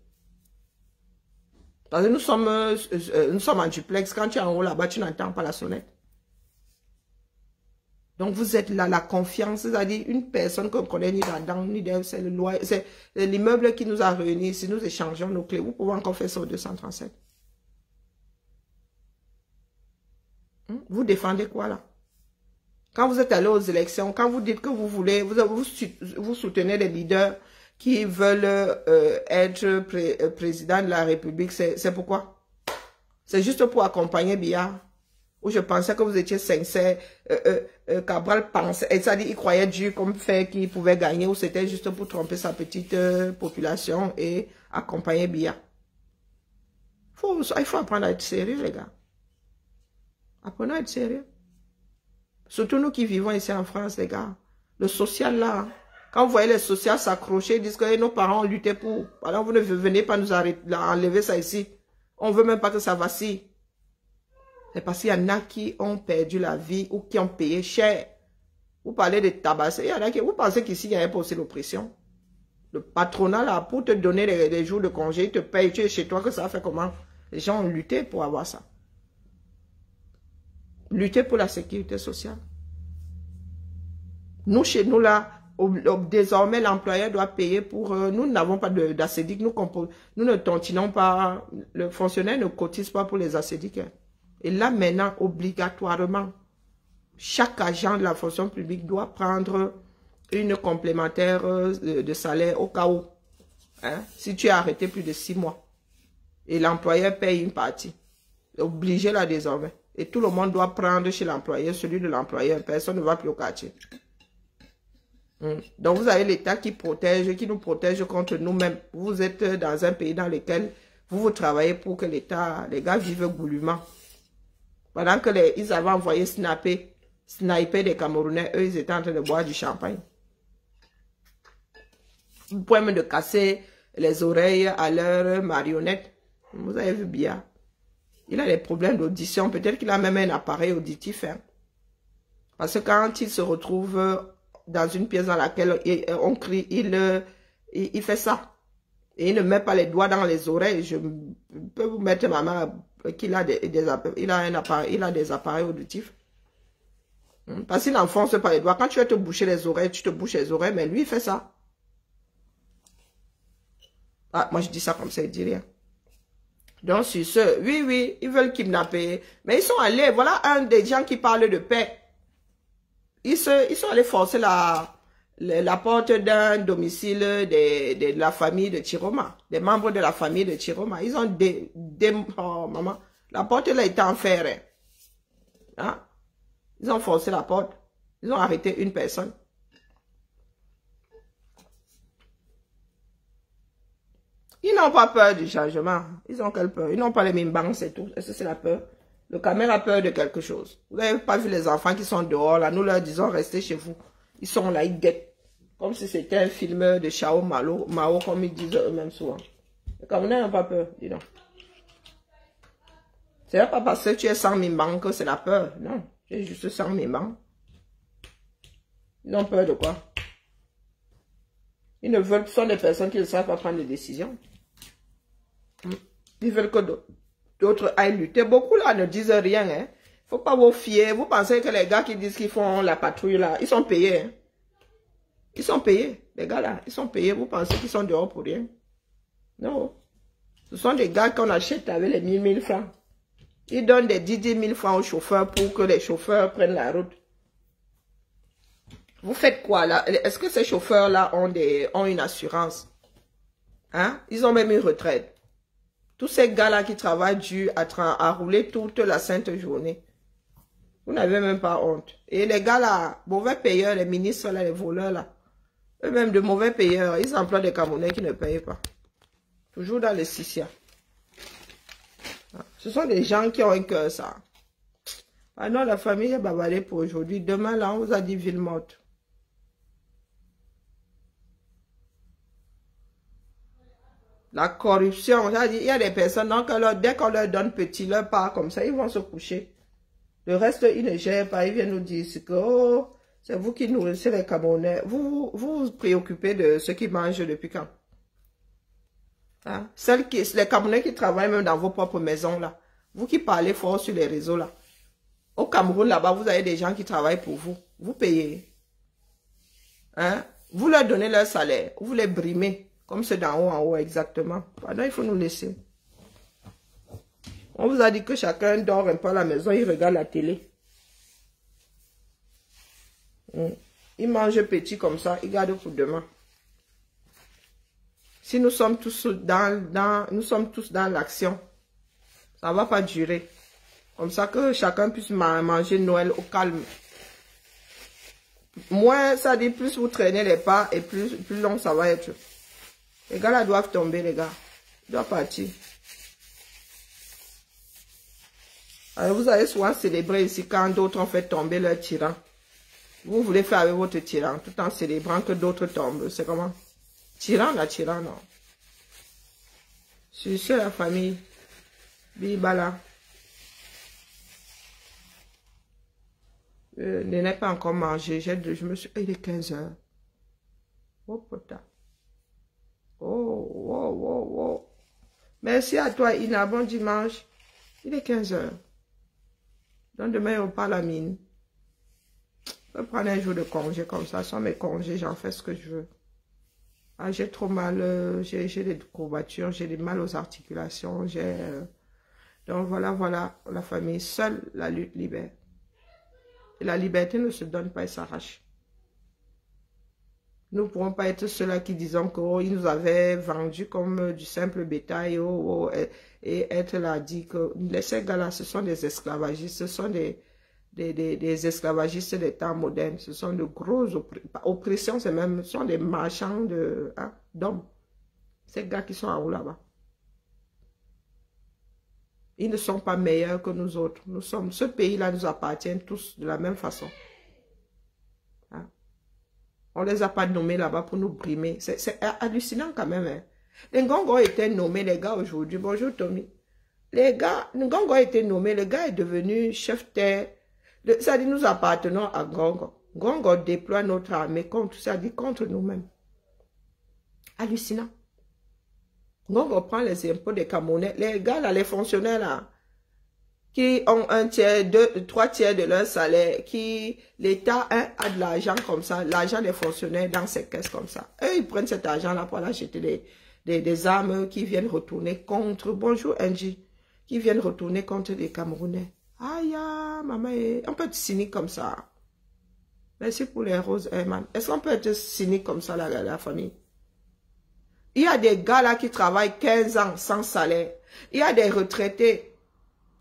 Parce que nous sommes en duplex. Quand tu es en haut là-bas, tu n'entends pas la sonnette. Donc vous êtes là, la confiance, c'est-à-dire une personne qu'on connaît ni d'Adam, ni d'Ève, c'est le loyer, c'est l'immeuble qui nous a réunis. Si nous échangeons nos clés, vous pouvez encore faire ça au 237. Vous défendez quoi là? Quand vous êtes allé aux élections, quand vous dites que vous voulez, vous soutenez les leaders qui veulent être président de la République, c'est pourquoi? C'est juste pour accompagner Biya. Où je pensais que vous étiez sincère. Cabral pensait, c'est-à-dire il croyait Dieu comme fait qu'il pouvait gagner, ou c'était juste pour tromper sa petite population et accompagner Biya. Il faut apprendre à être sérieux, les gars. Apprenons à être sérieux. Surtout nous qui vivons ici en France, les gars. Le social là, quand vous voyez les sociaux s'accrocher, ils disent que nos parents ont lutté pour. Alors vous ne venez pas nous enlever ça ici. On ne veut même pas que ça vacille. C'est parce qu'il y en a qui ont perdu la vie ou qui ont payé cher. Vous parlez de tabasser. Il y en a qui, vous pensez qu'ici, il n'y a pas aussi l'oppression. Le patronat, là, pour te donner des jours de congé, il te paye, tu es chez toi, que ça fait comment? Les gens ont lutté pour avoir ça. Lutter pour la sécurité sociale. Nous, chez nous, là, désormais, l'employeur doit payer pour... nous n'avons pas d'acédique. Nous ne tontinons pas... Le fonctionnaire ne cotise pas pour les acédiques. Et là, maintenant, obligatoirement, Chaque agent de la fonction publique doit prendre une complémentaire de salaire au cas où. Hein, si tu es arrêté plus de 6 mois. Et l'employeur paye une partie. Obligé là désormais. Et tout le monde doit prendre chez l'employeur celui de l'employeur. Personne ne va plus au quartier. Donc vous avez l'État qui protège, qui nous protège contre nous-mêmes. Vous êtes dans un pays dans lequel vous travaillez pour que l'État, les gars vivent goulûment. Pendant que ils avaient envoyé sniper des Camerounais, eux ils étaient en train de boire du champagne. Vous pouvez même de casser les oreilles à leur marionnette. Vous avez vu bien. Il a des problèmes d'audition. Peut-être qu'il a même un appareil auditif. Hein. Parce que quand il se retrouve dans une pièce dans laquelle on crie, il fait ça. Et il ne met pas les doigts dans les oreilles. Je peux vous mettre ma main qu'il a des appareils auditifs. Parce qu'il n'enfonce pas les doigts. Quand tu veux te boucher les oreilles, tu te bouches les oreilles. Mais lui, il fait ça. Ah, moi, je dis ça comme ça, il dit rien. Donc, sur ce, oui, ils veulent kidnapper. Mais ils sont allés, voilà un des gens qui parle de paix. Ils sont allés forcer la porte d'un domicile de la famille de Chiroma. Des membres de la famille de Chiroma. Ils ont oh, maman, la porte là était en fer. Hein? Ils ont forcé la porte. Ils ont arrêté une personne. Ils n'ont pas peur du changement. Ils ont quelle peur? Ils n'ont pas les mêmes banques, c'est tout. Est-ce que c'est la peur? Le caméra a peur de quelque chose. Vous n'avez pas vu les enfants qui sont dehors, là. Nous leur disons, restez chez vous. Ils sont là, ils guettent. Comme si c'était un film de Chao Mao, comme ils disent eux-mêmes souvent. Les Camerounais n'ont pas peur, dis donc. C'est pas parce que tu es sans mimban que c'est la peur. Non, tu es juste sans mimban. Ils ont peur de quoi? Ils ne veulent, ce sont des personnes qui ne savent pas prendre des décisions. Ils veulent que d'autres aillent lutter. Beaucoup là ne disent rien. Hein. Faut pas vous fier. Vous pensez que les gars qui disent qu'ils font la patrouille là, ils sont payés. Hein. Ils sont payés. Les gars là, ils sont payés. Vous pensez qu'ils sont dehors pour rien? Non. Ce sont des gars qu'on achète avec les 1000 francs. Ils donnent des 10 000 francs aux chauffeurs pour que les chauffeurs prennent la route. Vous faites quoi là? Est-ce que ces chauffeurs là ont une assurance? Hein? Ils ont même une retraite. Tous ces gars-là qui travaillent dur à rouler toute la sainte journée. Vous n'avez même pas honte. Et les gars là, mauvais payeurs, les ministres là, les voleurs là, eux-mêmes de mauvais payeurs, ils emploient des Camerounais qui ne payent pas. Toujours dans les Sicilia. Ce sont des gens qui ont un cœur ça. Ah non, la famille est bavardée pour aujourd'hui. Demain là, on vous a dit ville morte. La corruption, il y a des personnes, donc dès qu'on leur donne petit, leur part comme ça, ils vont se coucher. Le reste, ils ne gèrent pas, ils viennent nous dire que oh, c'est vous qui nourrissez les Camerounais. Vous préoccupez de ce qu'ils mangent depuis quand? Hein? Les Camerounais qui travaillent même dans vos propres maisons là, vous qui parlez fort sur les réseaux là. Au Cameroun là-bas, vous avez des gens qui travaillent pour vous. Vous payez. Hein? Vous leur donnez leur salaire, vous les brimez. Comme c'est d'en haut en haut, exactement. Pardon, il faut nous laisser. On vous a dit que chacun dort un peu à la maison, il regarde la télé. Il mange petit comme ça, il garde pour demain. Si nous sommes tous dans l'action, ça ne va pas durer. Comme ça que chacun puisse manger Noël au calme. Moins, ça dit, plus vous traînez les pas et plus long ça va être. Les gars là doivent tomber, les gars. Ils doivent partir. Alors vous allez souvent célébrer ici quand d'autres ont fait tomber leur tyran. Vous voulez faire avec votre tyran tout en célébrant que d'autres tombent. C'est comment? Tyran, non. Sur ce, la famille. Bibala. Je n'ai pas encore mangé. Je me suis... Il est 15 heures. Oh putain. Oh. Merci à toi, Ina. Bon dimanche. Il est 15 heures. Donc demain, on parle à mine. Je peux prendre un jour de congé comme ça. Sans mes congés, j'en fais ce que je veux. Ah, j'ai trop mal. J'ai des courbatures. J'ai des mal aux articulations. Donc voilà, la famille. Seule la lutte libère. la liberté ne se donne pas, elle s'arrache. Nous ne pourrons pas être ceux-là qui disons qu'ils nous avaient vendus comme du simple bétail et être là, dit que ces gars-là, ce sont des esclavagistes, ce sont des esclavagistes des temps modernes, ce sont de grosses oppressions, ce sont des marchands d'hommes. Ces gars qui sont en haut là-bas. Ils ne sont pas meilleurs que nous autres. Ce pays-là nous appartient tous de la même façon. Hein? On ne les a pas nommés là-bas pour nous brimer. C'est hallucinant quand même. Hein? Les Ngongo étaient nommés, les gars, aujourd'hui. Bonjour, Tommy. Les gars, Ngongo a été nommé, le gars est devenu chef terre. Ça dit, nous appartenons à Ngongo. Ngongo déploie notre armée contre, ça dit, contre nous-mêmes. Hallucinant. Ngongo prend les impôts des Camerounais. Les gars, là, les fonctionnaires, là, qui ont 1/3, 3/3 de leur salaire, qui, l'État a de l'argent comme ça, l'argent des fonctionnaires dans ses caisses comme ça. Eux, ils prennent cet argent-là pour aller acheter des armes qui viennent retourner contre, bonjour Angie, qui viennent retourner contre les Camerounais. Aïe, maman, on peut être cynique comme ça. Merci pour les roses, Herman. Est-ce qu'on peut être cynique comme ça, la famille? Il y a des gars là qui travaillent 15 ans sans salaire. Il y a des retraités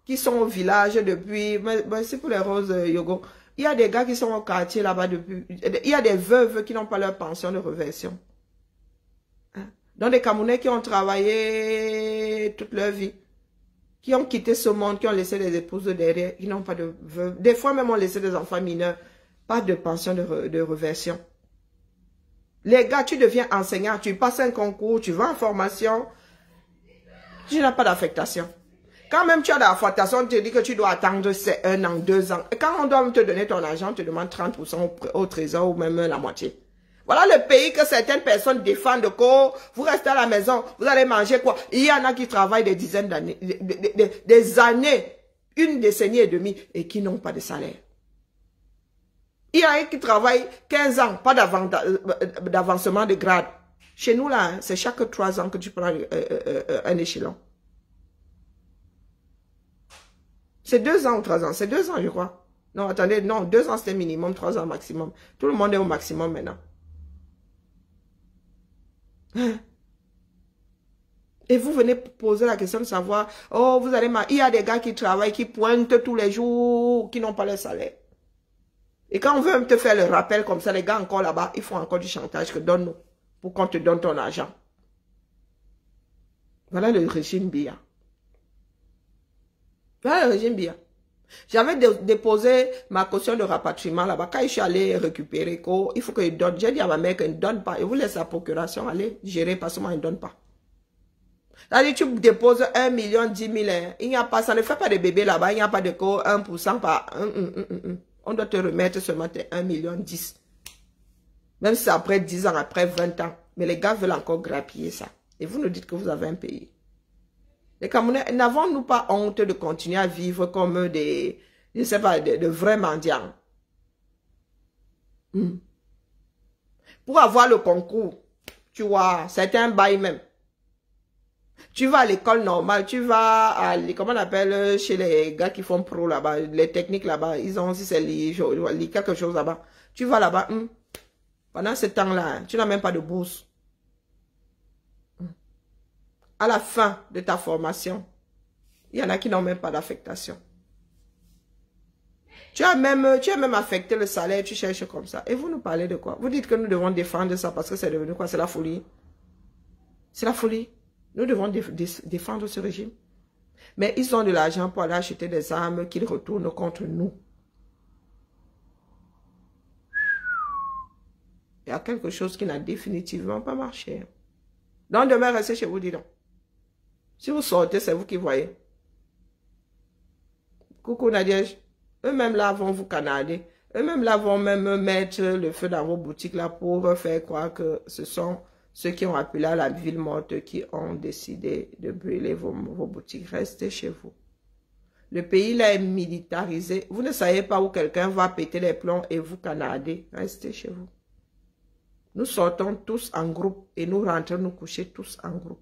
qui sont au village depuis... Merci pour les roses, Yogo. Il y a des gars qui sont au quartier là-bas depuis... Il y a des veuves qui n'ont pas leur pension de réversion. Hein? Donc des Camerounais qui ont travaillé toute leur vie, qui ont quitté ce monde, qui ont laissé des épouses derrière, qui n'ont pas de veuves. Des fois même ont laissé des enfants mineurs, pas de pension de réversion. Les gars, tu deviens enseignant, tu passes un concours, tu vas en formation, tu n'as pas d'affectation. Quand même tu as d'affectation, on te dit que tu dois attendre 1 an, 2 ans. Et quand on doit te donner ton argent, on te demande 30% au trésor ou même la moitié. Voilà le pays que certaines personnes défendent. Vous restez à la maison, vous allez manger quoi? Il y en a qui travaillent des dizaines d'années, des années, 1 décennie et demie et qui n'ont pas de salaire. Il y en a qui travaillent 15 ans, pas d'avancement de grade. Chez nous, là, c'est chaque 3 ans que tu prends un échelon. C'est 2 ans ou 3 ans. C'est 2 ans, je crois. Non, attendez, non, 2 ans, c'était minimum, 3 ans maximum. Tout le monde est au maximum maintenant. Et vous venez poser la question de savoir, oh, vous allez... Il y a des gars qui travaillent, qui pointent tous les jours, qui n'ont pas le salaire. Et quand on veut te faire le rappel comme ça, les gars encore là-bas, ils font encore du chantage que donne-nous pour qu'on te donne ton argent. Voilà le régime Biya. Voilà le régime Biya. J'avais déposé ma caution de rapatriement là-bas. Quand je suis allé récupérer, il faut qu'il donne. J'ai dit à ma mère qu'elle ne donne pas. Et vous laissez la procuration aller gérer parce que moi, elle ne donne pas. C'est-à-dire, tu déposes 1 million, 10 000. Hein. Il n'y a pas, ça ne fait pas de bébé là-bas. Il n'y a pas de 1% par... On doit te remettre seulement 1 million 10. Même si c'est après 10 ans, après 20 ans. Mais les gars veulent encore grappiller ça. Et vous nous dites que vous avez un pays. Les Camerounais, n'avons-nous pas honte de continuer à vivre comme des, je sais pas, de vrais mendiants? Pour avoir le concours, tu vois, c'est un bail même. Tu vas à l'école normale, tu vas à, comment on appelle, chez les gars qui font pro là-bas, les techniques là-bas, ils ont aussi quelque chose là-bas. Tu vas là-bas, pendant ce temps-là, tu n'as même pas de bourse. À la fin de ta formation, il y en a qui n'ont même pas d'affectation. Tu as même affecté le salaire, tu cherches comme ça. Et vous nous parlez de quoi? Vous dites que nous devons défendre ça parce que c'est devenu quoi? C'est la folie. C'est la folie. Nous devons défendre ce régime. Mais ils ont de l'argent pour aller acheter des armes qu'ils retournent contre nous. Il y a quelque chose qui n'a définitivement pas marché. Donc demain, restez chez vous, dis donc. Si vous sortez, c'est vous qui voyez. Coucou Nadia. Eux-mêmes là vont vous canader. Eux-mêmes là vont même mettre le feu dans vos boutiques là pour faire croire que ce sont ceux qui ont appelé à la ville morte qui ont décidé de brûler vos boutiques. Restez chez vous. Le pays là est militarisé. Vous ne savez pas où quelqu'un va péter les plombs et vous canader. Restez chez vous. Nous sortons tous en groupe et nous rentrons nous coucher tous en groupe.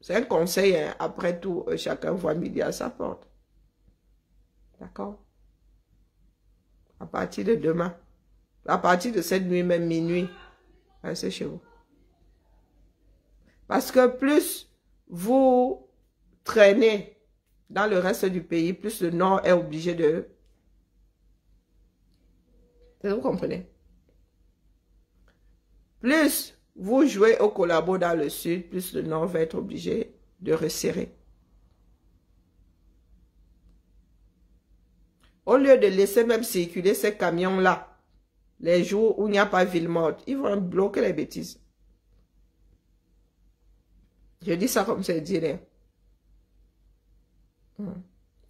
C'est un conseil, hein. Après tout, chacun voit midi à sa porte. D'accord? À partir de demain. À partir de cette nuit, même minuit. Restez chez vous. Parce que plus vous traînez dans le reste du pays, plus le Nord est obligé de... Vous comprenez? Plus vous jouez au collabo dans le Sud, plus le Nord va être obligé de resserrer. Au lieu de laisser même circuler ces camions-là, les jours où il n'y a pas ville morte, ils vont bloquer les bêtises. Je dis ça comme c'est direct.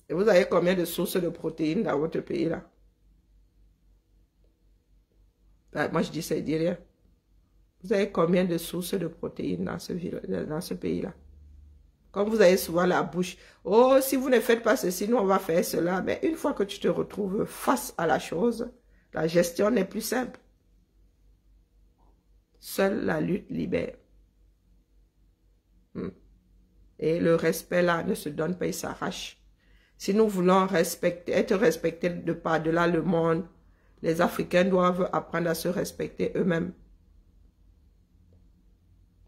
Et vous avez combien de sources de protéines dans votre pays là? Moi je dis c'est direct. Vous avez combien de sources de protéines dans ce pays là? Comme vous avez souvent la bouche, oh si vous ne faites pas ceci, nous on va faire cela. Mais une fois que tu te retrouves face à la chose, la gestion n'est plus simple. Seule la lutte libère. Et le respect là ne se donne pas, il s'arrache. Si nous voulons être respectés de par-delà le monde, les Africains doivent apprendre à se respecter eux-mêmes.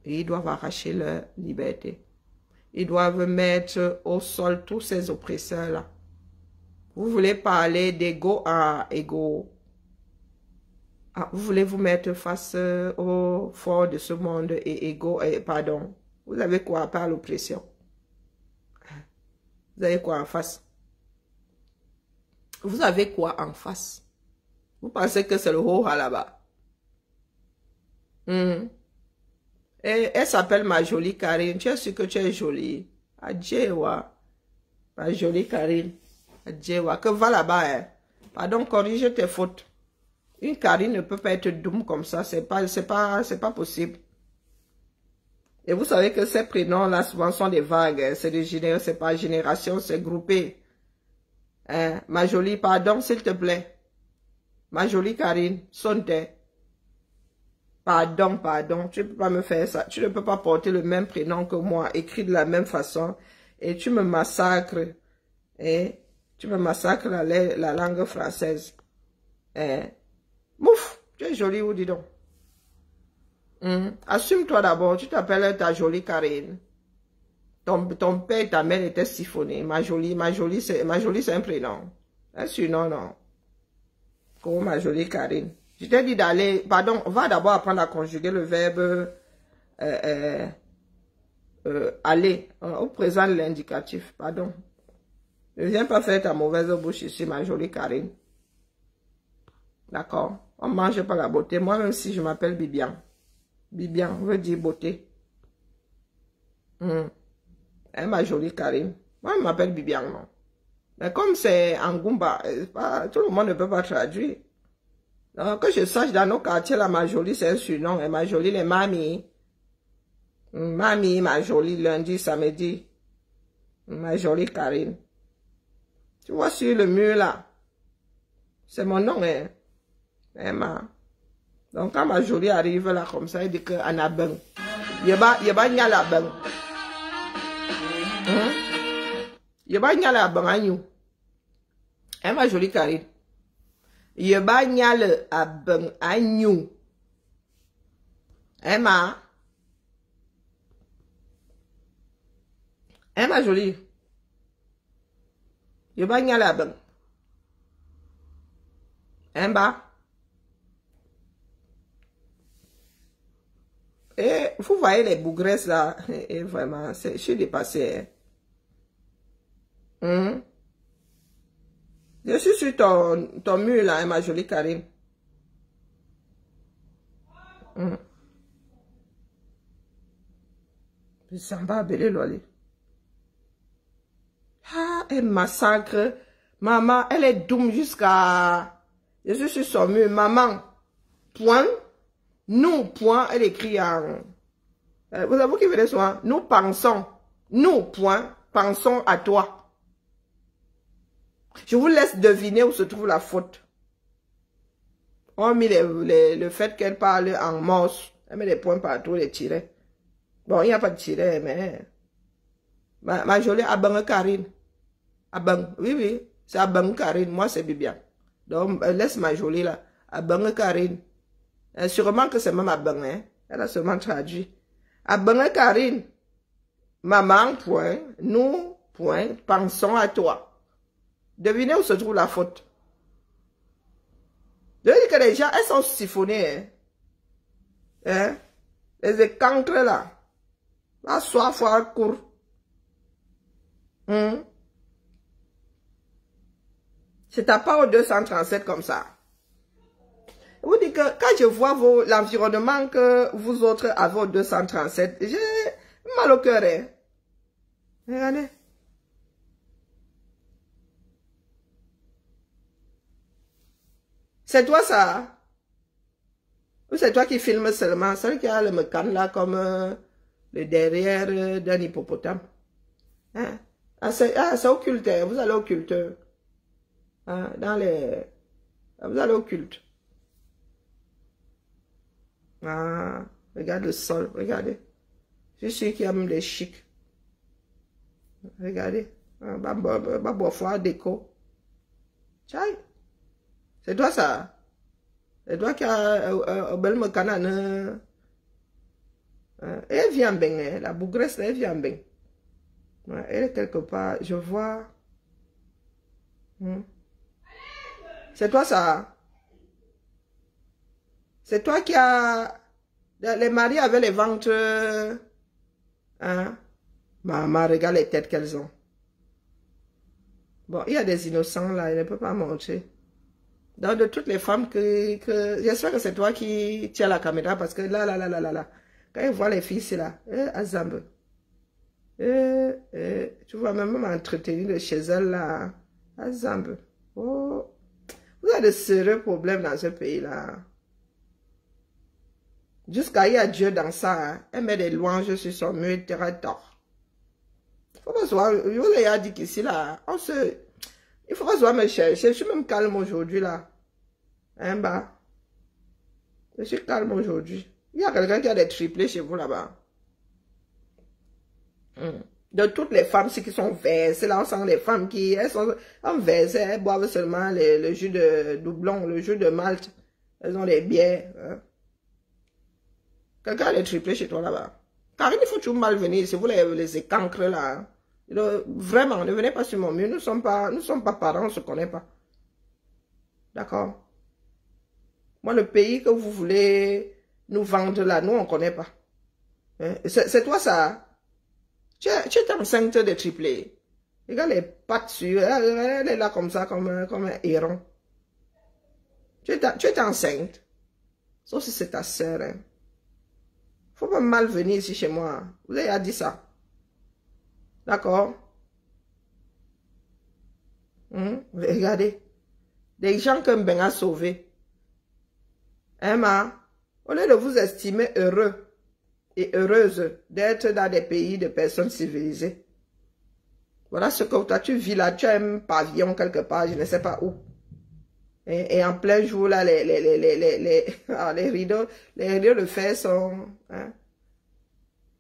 Et ils doivent arracher leur liberté. Ils doivent mettre au sol tous ces oppresseurs-là. Vous voulez parler d'ego à ego. Vous voulez vous mettre face au fort de ce monde et ego, pardon. Vous avez quoi à part l'oppression? Vous avez quoi en face? Vous avez quoi en face? Vous pensez que c'est le haut là-bas? Et elle s'appelle ma jolie Karine. Tu es sûr que tu es jolie? Adjewa. Ma jolie Karine. Adjewa. Que va là-bas, hein? Pardon, corrige tes fautes. Une Karine ne peut pas être doum comme ça. C'est pas possible. Et vous savez que ces prénoms-là, souvent, sont des vagues. C'est des générations, c'est pas génération, c'est groupé. Hein? Ma jolie, pardon, s'il te plaît. Ma jolie Karine, sonne-toi. Pardon, tu ne peux pas me faire ça. Tu ne peux pas porter le même prénom que moi, écrit de la même façon. Et tu me massacres. Et tu me massacres la langue française. Mouf, tu es jolie ou dis donc. Assume-toi d'abord, tu t'appelles ta jolie Karine. Ton père et ta mère étaient siphonnés. Ma jolie c'est un prénom. Un surnom, non. Comme ma jolie Karine. Je t'ai dit d'aller, pardon, va d'abord apprendre à conjuguer le verbe aller au présent de l'indicatif, pardon. Ne viens pas faire ta mauvaise bouche ici, ma jolie Karine. D'accord? On ne mange pas la beauté. Moi, même si je m'appelle Bibian. Bibian veut dire beauté. Ma jolie Karine. Moi, je m'appelle Bibian, non. Mais comme c'est en Goumba, tout le monde ne peut pas traduire. Donc, que je sache, dans nos quartiers, là, ma jolie, c'est un surnom. Et ma jolie, les mamies. Mamie, ma jolie, lundi, samedi. Ma jolie Karine. Tu vois sur le mur, là. C'est mon nom, hein. Emma. Donc, quand ma jolie arrive, là, comme ça, il dit que Anabeng. Yeba nyala beng. Yeba nyala beng agnou. Ma jolie Karine. Yeba nyale abeng agnou. Ma jolie. Yeba nyale abeng. Emba. Et vous voyez les bougresses là, et vraiment, je suis dépassée. Je suis sur ton mur là, ma jolie Karine. Je sens pas belé loli. Ah, elle massacre. Maman, elle est doum jusqu'à... Je suis sur son mur. Maman, point. Nous, point, elle écrit en... vous avez qui venez souvent? Nous pensons. Nous, point, pensons à toi. Je vous laisse deviner où se trouve la faute. Hormis le fait qu'elle parle en morse. Elle met des points partout, les tirets. Bon, il n'y a pas de tiret, mais... Ma jolie Abang Karine. Abang, oui, c'est Abang Karine. Moi, c'est Bibian. Donc, laisse ma jolie là. Abang Karine. Sûrement que c'est même Abang, hein. Elle a seulement traduit. Abang Karine. Maman, point. Nous, point. Pensons à toi. Devinez où se trouve la faute. Je dis que les gens, elles sont siphonnées, hein. Hein? Les écancres là. La soif à court. C'est ta part au 237 comme ça. Je vous dis que quand je vois l'environnement que vous autres avez au 237, j'ai mal au cœur. Hein? Regardez. C'est toi ça? Ou c'est toi qui filmes seulement? Celui qui a le mécan là comme le derrière d'un hippopotame. Hein? Ah, c'est occulte. Hein? Vous allez au culte. Hein? Vous allez au culte. Ah, regarde le sol. Regardez. Je suis sûr qu'il y a même des chics. Regardez. Bah, déco. Tchaï. C'est toi ça? C'est toi qui a un bel mécanin. Elle vient bien, la bougresse, elle vient bien. Elle est quelque part, je vois. C'est toi ça? C'est toi qui a... Les maris avaient les ventres... Hein? Maman, regarde les têtes qu'elles ont. Bon, il y a des innocents là, ils ne peuvent pas montrer. Donc, de toutes les femmes j'espère que c'est toi qui tiens la caméra parce que là. Quand ils voient les filles, c'est là. Azambe. Tu vois, même m'entretenir de chez elle là. Azambe. Oh. Vous avez de sérieux problèmes dans ce pays-là. Jusqu'à il y a Dieu dans ça. Hein. Elle met des louanges sur son mur et tort. Faut pas se voir. Je vous ai dit qu'ici là, il faut pas se voir me chercher. Je suis même calme aujourd'hui là. Hein, bah. Je suis calme aujourd'hui. Il y a quelqu'un qui a des triplés chez vous là-bas. De toutes les femmes qui sont versées, là, on sent les femmes qui elles sont versées, elles boivent seulement le jus de doublon, le jus de malt. Elles ont les bières. Hein. Quelqu'un a des triplés chez toi là-bas. Karine, il faut toujours mal venir, si vous les écancres là. Hein. Vraiment, ne venez pas sur mon mur, nous sommes pas parents, on ne se connaît pas. D'accord? Moi, le pays que vous voulez nous vendre là, nous, on ne connaît pas. Hein? C'est toi ça? Tu es enceinte de triplé. Regarde les pattes sur elle est là comme ça, comme un héron. Tu es enceinte. Sauf si c'est ta sœur. Hein. Faut pas mal venir ici chez moi. Vous avez dit ça. D'accord? Regardez. Des gens que Ben a sauvés. Hein, ma? Au lieu de vous estimer heureux et heureuse d'être dans des pays de personnes civilisées. Voilà ce que toi tu vis là, tu as un pavillon quelque part, je ne sais pas où. Et en plein jour là, les rideaux de fer sont... Hein,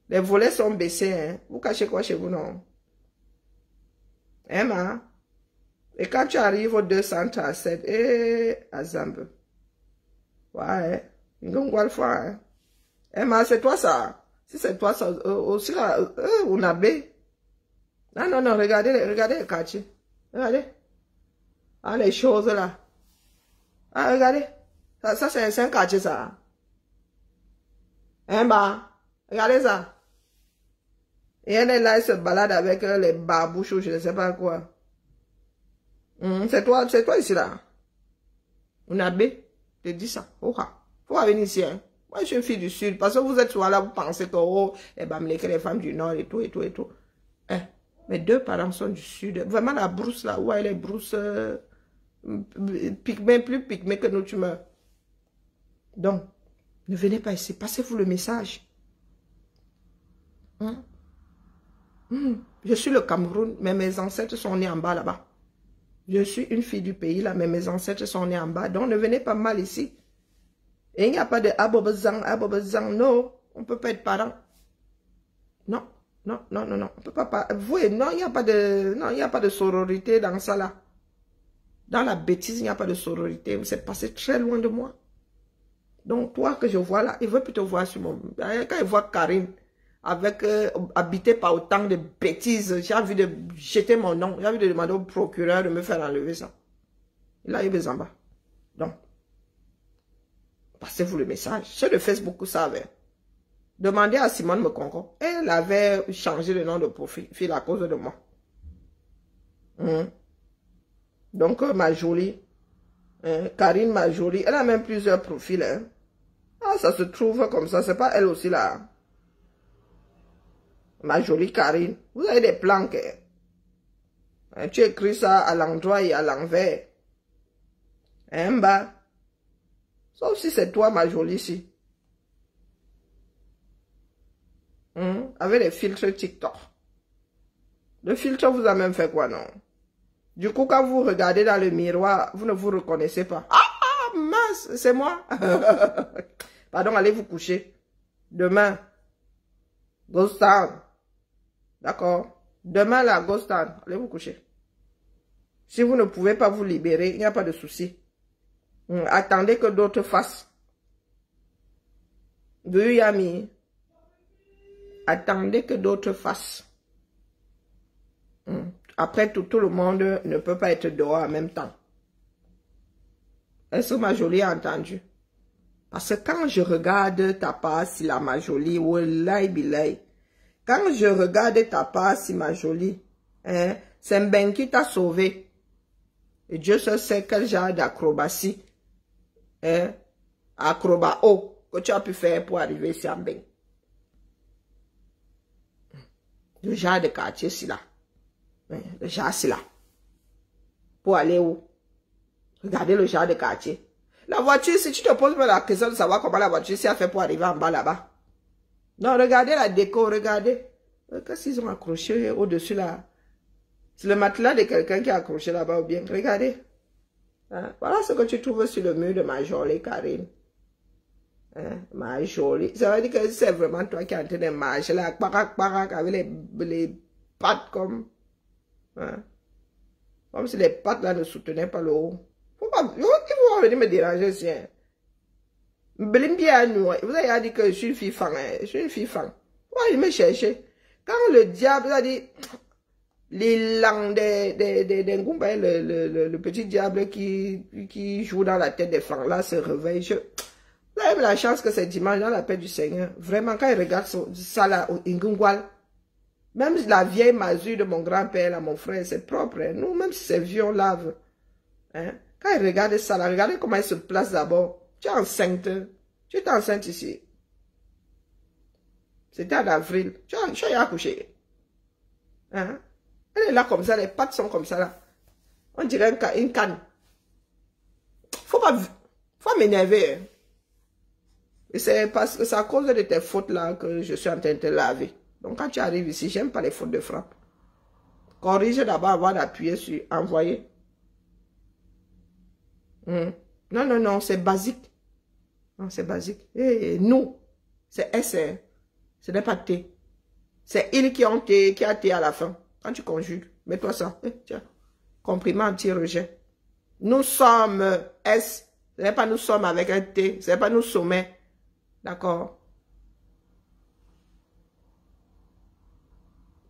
les volets sont baissés. Hein. Vous cachez quoi chez vous, non? Hein, ma? Et quand tu arrives au 237, Azambe. Ouais, une fois, hein. Eh, mais c'est toi ça. Si c'est toi ça, aussi là, on a bé. Non, regardez les quartiers. Regardez. Ah, les choses là. Ah, regardez. Ça c'est un quartier ça. Hein, bah, regardez ça. Et elle est là, elle se balade avec les barbouches ou je ne sais pas quoi. C'est toi ici là. On a bé. Je te dis ça. Oh, faut pas venir ici, hein. Moi, je suis une fille du Sud. Parce que vous êtes souvent là, vous pensez que, oh, les femmes du Nord et tout. Eh, mes deux parents sont du Sud. Vraiment, la brousse là, où elle est brousse, pygmée, plus pygmée que nous, tu meurs. Donc, ne venez pas ici. Passez-vous le message. Je suis le Cameroun, mais mes ancêtres sont nés en bas là-bas. Je suis une fille du pays là, mais mes ancêtres sont nés en bas. Donc, ne venez pas mal ici. Et il n'y a pas de abobazang, non, on ne peut pas être parent. Non, on peut pas. Non, il n'y a pas de sororité dans ça là. Dans la bêtise, il n'y a pas de sororité. Vous êtes passé très loin de moi. Donc, toi que je vois là, il veut plutôt voir sur mon... Quand il voit Karine, avec habité par autant de bêtises, j'ai envie de jeter mon nom. J'ai envie de demander au procureur de me faire enlever ça. Il a eu besoin bas. Donc, passez-vous le message. Ceux de Facebook savent. Demandez à Simone Mekonko. Elle avait changé le nom de profil à cause de moi. Donc, ma jolie, Karine, ma jolie, elle a même plusieurs profils. Hein. Ah, ça se trouve comme ça, c'est pas elle aussi là. Ma jolie Karine, vous avez des planques. Hein, tu écris ça à l'endroit et à l'envers. Hein, bas. Sauf si c'est toi, ma jolie, ici. Avec les filtres TikTok. Le filtre vous a même fait quoi, non? Du coup, quand vous regardez dans le miroir, vous ne vous reconnaissez pas. Ah, mince, c'est moi. Pardon, allez vous coucher. Demain, Ghost Town. D'accord? Demain, la Ghost Town. Allez vous coucher. Si vous ne pouvez pas vous libérer, il n'y a pas de souci. Attendez que d'autres fassent. Do you hear me? Attendez que d'autres fassent. Après, tout le monde ne peut pas être dehors en même temps. Est-ce que ma jolie a entendu? Parce que quand je regarde ta passe, la ma jolie, wallahi billahi. Quand je regarde ta passe, ma jolie, hein, c'est Mben qui t'a sauvé. Et Dieu seul sait quel genre d'acrobatie, hein, acrobao que tu as pu faire pour arriver ici à Mben. Le genre de quartier, c'est là. Le genre, c'est là. Pour aller où? Regardez le genre de quartier. La voiture, si tu te poses la question de savoir comment la voiture s'est fait pour arriver en bas là-bas. Non, regardez la déco, regardez. Qu'est-ce qu'ils ont accroché au-dessus là? C'est le matelas de quelqu'un qui a accroché là-bas ou bien. Regardez. Hein? Voilà ce que tu trouves sur le mur de ma jolie Karine. Hein? Ma jolie. Ça veut dire que c'est vraiment toi qui es en train de marcher là, parak, avec les pattes comme... Hein? Comme si les pattes là ne soutenaient pas le haut. Faut pas, il faut venir me déranger ici. Hein. Vous avez dit que je suis une fille fan. Hein. Je suis une fille fan. Pourquoi il me chercher? Quand le diable a dit, les langues des Ngumba, le petit diable qui joue dans la tête des fans là se réveille. Vous avez la chance que c'est dimanche dans la paix du Seigneur. Vraiment, quand il regarde ça là, au Ngungwal, même la vieille masure de mon grand-père, là, mon frère, c'est propre. Hein. Nous, même si c'est vieux, on lave. Hein? Quand il regarde ça, là, regardez comment il se place d'abord. Tu es enceinte. Tu es enceinte ici. C'était en avril. Tu es accouché. Hein? Elle est là comme ça, les pattes sont comme ça là. On dirait une canne. Faut m'énerver. Hein? Et c'est parce que c'est à cause de tes fautes là que je suis en train de te laver. Donc quand tu arrives ici, j'aime pas les fautes de frappe. Corrige d'abord avant d'appuyer sur envoyer. Non, c'est basique. Non, c'est basique. Et nous, c'est S. Ce n'est pas T. C'est il qui a T à la fin. Quand tu conjugues, mets-toi ça. Tiens. Comprimant anti-rejet. Nous sommes S. Ce n'est pas nous sommes avec un T. Ce n'est pas nous sommet. D'accord?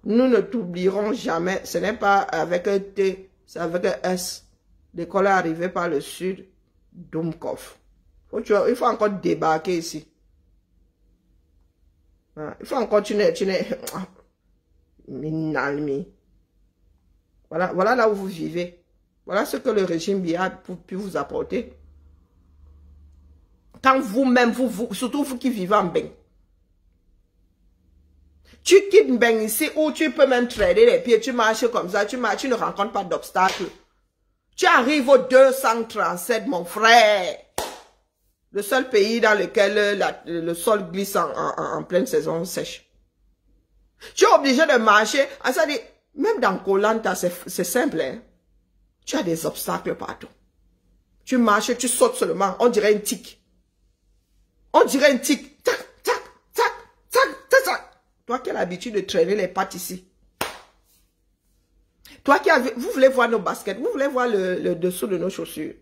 Nous ne t'oublierons jamais. Ce n'est pas avec un T. C'est avec un S. L'école est arrivée par le sud. Dumkov. Il faut encore débarquer ici. Il faut encore Voilà là où vous vivez. Voilà ce que le régime Biya a pu vous apporter. Quand vous-même, surtout vous qui vivez en Mben. Tu quittes Mben ici où tu peux même traîner les pieds, tu marches comme ça, tu ne rencontres pas d'obstacle. Tu arrives au 237, mon frère. Le seul pays dans lequel le sol glisse en pleine saison sèche. Tu es obligé de marcher. Même dans Koh Lanta, c'est simple. Hein? Tu as des obstacles partout. Tu marches, tu sautes seulement. On dirait une tique. On dirait une tique. Tac, tac, tac, tac, tac, tac. Toi qui as l'habitude de traîner les pattes ici. Toi qui avez, vous voulez voir nos baskets, vous voulez voir le dessous de nos chaussures.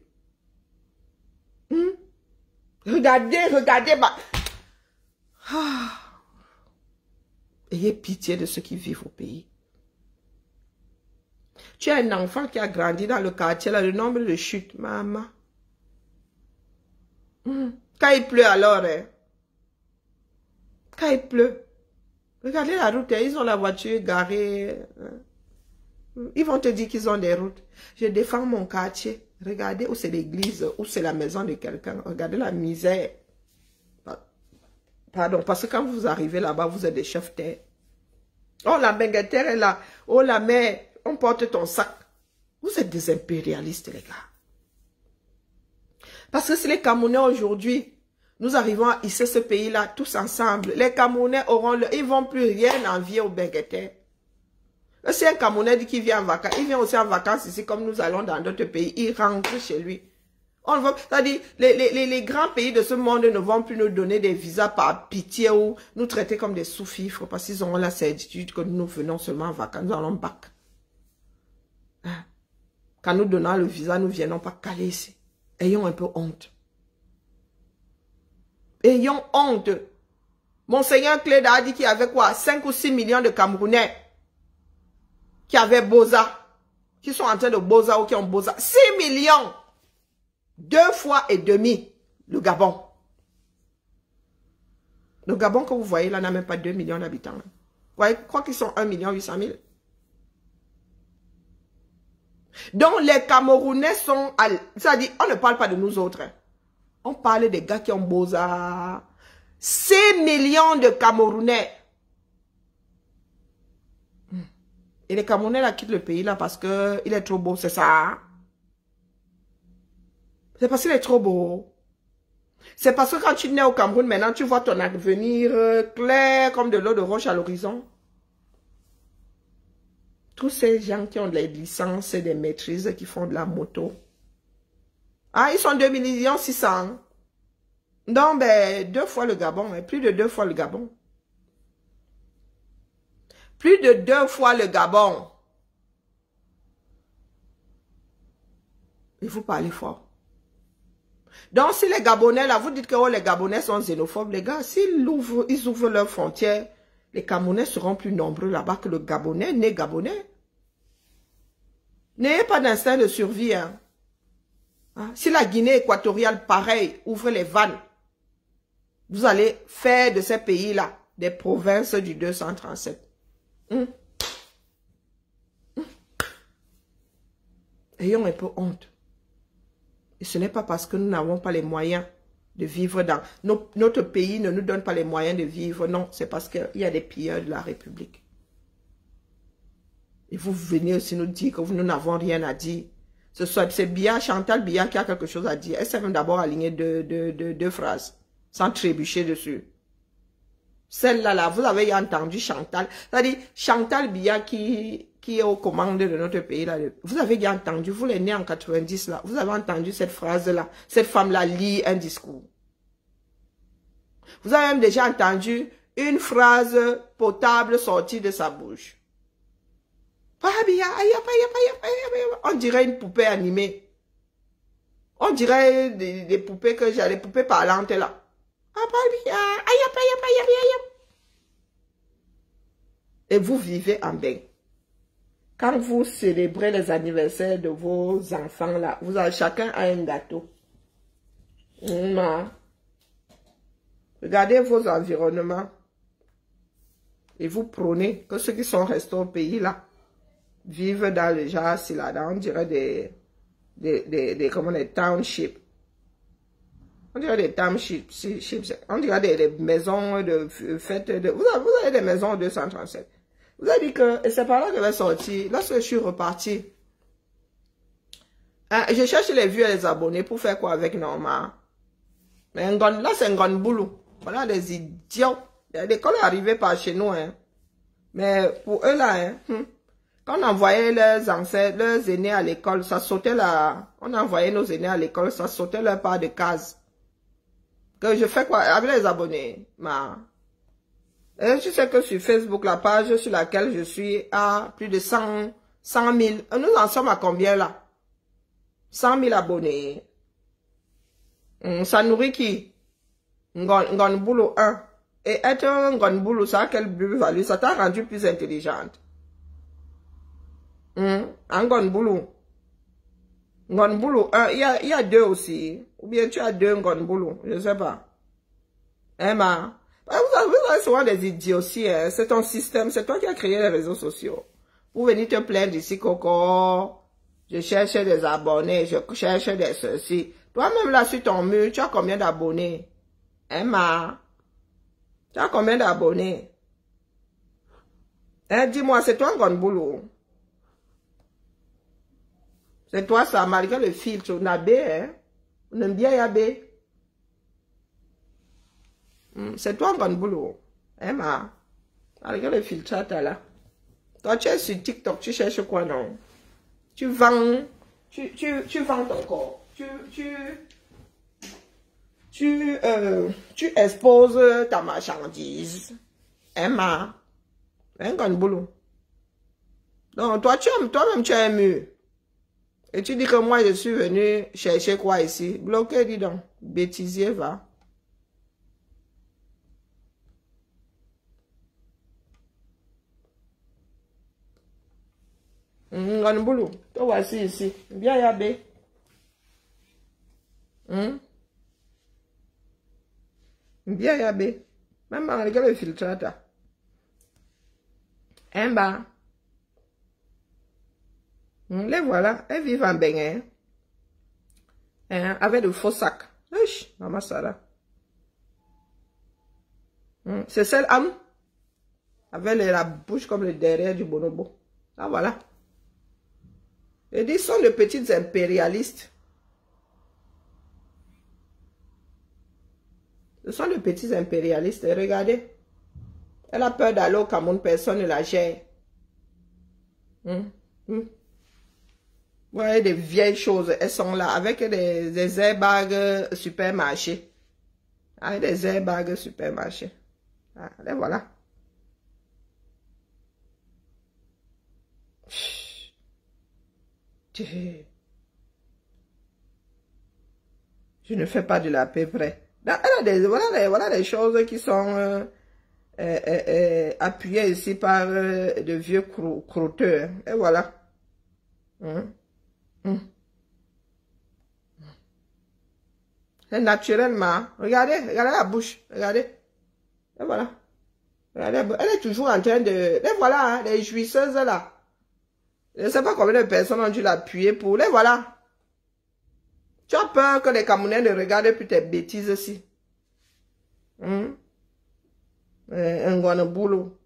Regardez, regardez. Ayez pitié de ceux qui vivent au pays. Tu as un enfant qui a grandi dans le quartier, là, le nombre de chutes, maman. Quand il pleut alors, hein? Quand il pleut, regardez la route, hein, ils ont la voiture garée. Ils vont te dire qu'ils ont des routes. Je défends mon quartier. Regardez où c'est l'église, où c'est la maison de quelqu'un. Regardez la misère. Pardon, parce que quand vous arrivez là-bas, vous êtes des chefs terre. Oh, la benguetère est là. Oh, la mère, on porte ton sac. Vous êtes des impérialistes, les gars. Parce que si les Camerounais aujourd'hui, nous arrivons à hisser ce pays-là tous ensemble, les Camerounais ils ne vont plus rien envier aux benguetères. Si un Camerounais dit qu'il vient en vacances, il vient aussi en vacances ici comme nous allons dans d'autres pays, il rentre chez lui. C'est-à-dire, les grands pays de ce monde ne vont plus nous donner des visas par pitié ou nous traiter comme des sous-fifres parce qu'ils auront la certitude que nous venons seulement en vacances, nous allons bac. Quand nous donnons le visa, nous ne viennons pas caler ici. Ayons un peu honte. Ayons honte. Monseigneur Cléda a dit qu'il y avait quoi? 5 ou 6 millions de Camerounais qui avaient Boza, qui sont en train de Boza ou qui ont Boza. 6 millions! 2 fois et demi le Gabon. Le Gabon que vous voyez là n'a même pas 2 millions d'habitants. Vous voyez, je crois qu'ils sont 1 800 000. Donc les Camerounais sont... C'est-à-dire, on ne parle pas de nous autres. On parle des gars qui ont Boza. 6 millions de Camerounais. Et les Camerounais là quittent le pays là parce que il est trop beau, c'est ça. C'est parce qu'il est trop beau. C'est parce que quand tu nais au Cameroun, maintenant, tu vois ton avenir clair comme de l'eau de roche à l'horizon. Tous ces gens qui ont des licences et des maîtrises qui font de la moto. Ah, ils sont 2 600 000. Donc, ben, 2 fois le Gabon, plus de 2 fois le Gabon. Plus de 2 fois le Gabon. Il faut parler fort. Donc, si les Gabonais, là, vous dites que oh, les Gabonais sont xénophobes, les gars, s'ils ouvrent leurs frontières, les Camerounais seront plus nombreux là-bas que le Gabonais, né Gabonais. N'ayez pas d'instinct de survie. Hein. Si la Guinée équatoriale, pareil, ouvre les vannes, vous allez faire de ces pays-là des provinces du 237. Ayons un peu honte. Et ce n'est pas parce que nous n'avons pas les moyens de vivre dans... Notre pays ne nous donne pas les moyens de vivre. Non, c'est parce qu'il y a des pilleurs de la République. Et vous venez aussi nous dire que nous n'avons rien à dire. C'est Bia, Chantal Bia qui a quelque chose à dire. Elle sait même d'abord aligner deux phrases, sans trébucher dessus. Celle-là, vous avez entendu Chantal. C'est-à-dire, Chantal Bia qui est aux commandes de notre pays, là. Vous avez déjà entendu, vous l'êtes né en 90, là. Vous avez entendu cette phrase-là. Cette femme-là lit un discours. Vous avez même déjà entendu une phrase potable sortie de sa bouche. On dirait une poupée animée. On dirait des poupées que j'ai, des poupées parlantes, là. Et vous vivez en bain. Quand vous célébrez les anniversaires de vos enfants, là, vous avez, chacun a un gâteau. Regardez vos environnements. Et vous prônez que ceux qui sont restés au pays, là, vivent dans le genre, là, on dirait des townships. On dirait des townships, on dirait des maisons de fête. Vous avez des maisons en 237. Vous avez dit que, et c'est par là que je vais sortir. Lorsque je suis reparti, je cherche les vues et les abonnés pour faire quoi avec Norma. Mais là, c'est un grand boulot. Voilà des idiots. L'école est arrivée par chez nous. Hein. Mais pour eux, là, quand on envoyait leurs ancêtres, leurs aînés à l'école, ça sautait là. On envoyait nos aînés à l'école, ça sautait leur part de case. Que je fais quoi avec les abonnés? Je sais que sur Facebook, la page sur laquelle je suis a plus de 100 100 000. Nous en sommes à combien là? 100 000 abonnés. Ça nourrit qui? Ngon boulot 1. Et être un ngon boulot, ça a quelle value? Ça t'a rendu plus intelligente. Un ngon boulot. Ngon boulot 1. Il y a 2 aussi. Ou bien tu as 2 ngon boulot. Je ne sais pas. Emma. Vous avez souvent des idiots aussi. Hein. C'est ton système. C'est toi qui as créé les réseaux sociaux. Vous venez te plaindre ici, Coco. Je cherche des abonnés. Je cherche des ceci. Toi-même là sur ton mur, tu as combien d'abonnés? Emma. Tu as combien d'abonnés? Hein, dis-moi, c'est toi un boulot. C'est toi ça, malgré le filtre. On a B, hein? On aime bien y B. C'est toi un boulot. Emma. Malgré le filtre, t'as là. Toi, tu es sur TikTok, tu cherches quoi, non? Tu vends. Tu vends ton corps. Tu exposes ta marchandise. Emma. Un boulot. Donc, toi-même, tu es mûr. Et tu dis que moi, je suis venu chercher quoi ici? Bloqué, dis donc. Bêtisier, va. Un boulot. Toi, voici ici. Bien, yabé. Bien, yabé. Même avec le filtre, Emba. Les voilà. Elles vivent en Bénin. Avec de faux sacs. Maman Sarah. C'est celle âme. Avec la bouche comme le derrière du bonobo. Ah voilà. Et ils sont de petites impérialistes. Ce sont de petits impérialistes. Et regardez. Elle a peur d'aller au Cameroun, personne ne la gère. Ouais, des vieilles choses, elles sont là, avec des airbags supermarché. Avec des airbags supermarché. Ah, et voilà. Je ne fais pas de la paix près. Voilà des choses qui sont appuyées ici par de vieux croûteurs. Et voilà. C'est naturellement. Regardez la bouche. Regardez. Et voilà. Regardez, elle est toujours en train de... Et voilà, les jouisseuses là. Je ne sais pas combien de personnes ont dû l'appuyer pour... Les voilà. Tu as peur que les Camerounais ne regardent plus tes bêtises aussi. Un gon boulot.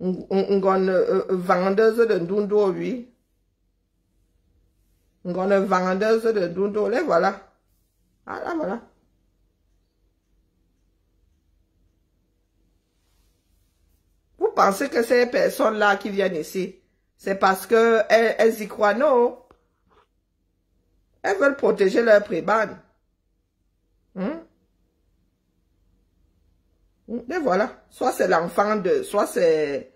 Un gon vendeuse de Ndundo, oui. Un gon vendeuse de Ndundo, les voilà. Ah là, voilà. Vous pensez que ces personnes-là qui viennent ici, c'est parce que elles y croient? Non. Elles veulent protéger leur prébande. Et voilà. Soit c'est l'enfant de... Soit c'est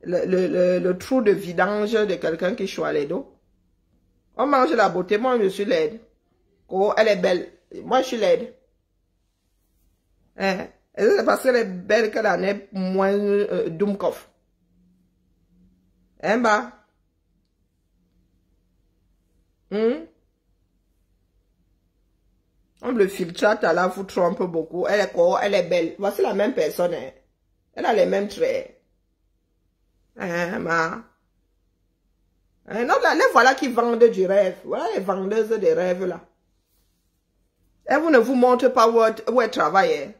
le trou de vidange de quelqu'un qui choisit les dos. On mange la beauté. Moi, je suis laide. Oh, elle est belle. Moi, je suis laide. Hein? C'est parce qu'elle est belle qu'elle en est moins Dumkov. Hein, bah? Le filtre là vous trompe beaucoup. Elle est belle. Voici la même personne. Hein. Elle a les mêmes traits. Hein, ma. Hein, non, là, les voilà qui vendent du rêve. Voilà les vendeuses de rêves là. Et vous ne vous montrez pas où elle travaille.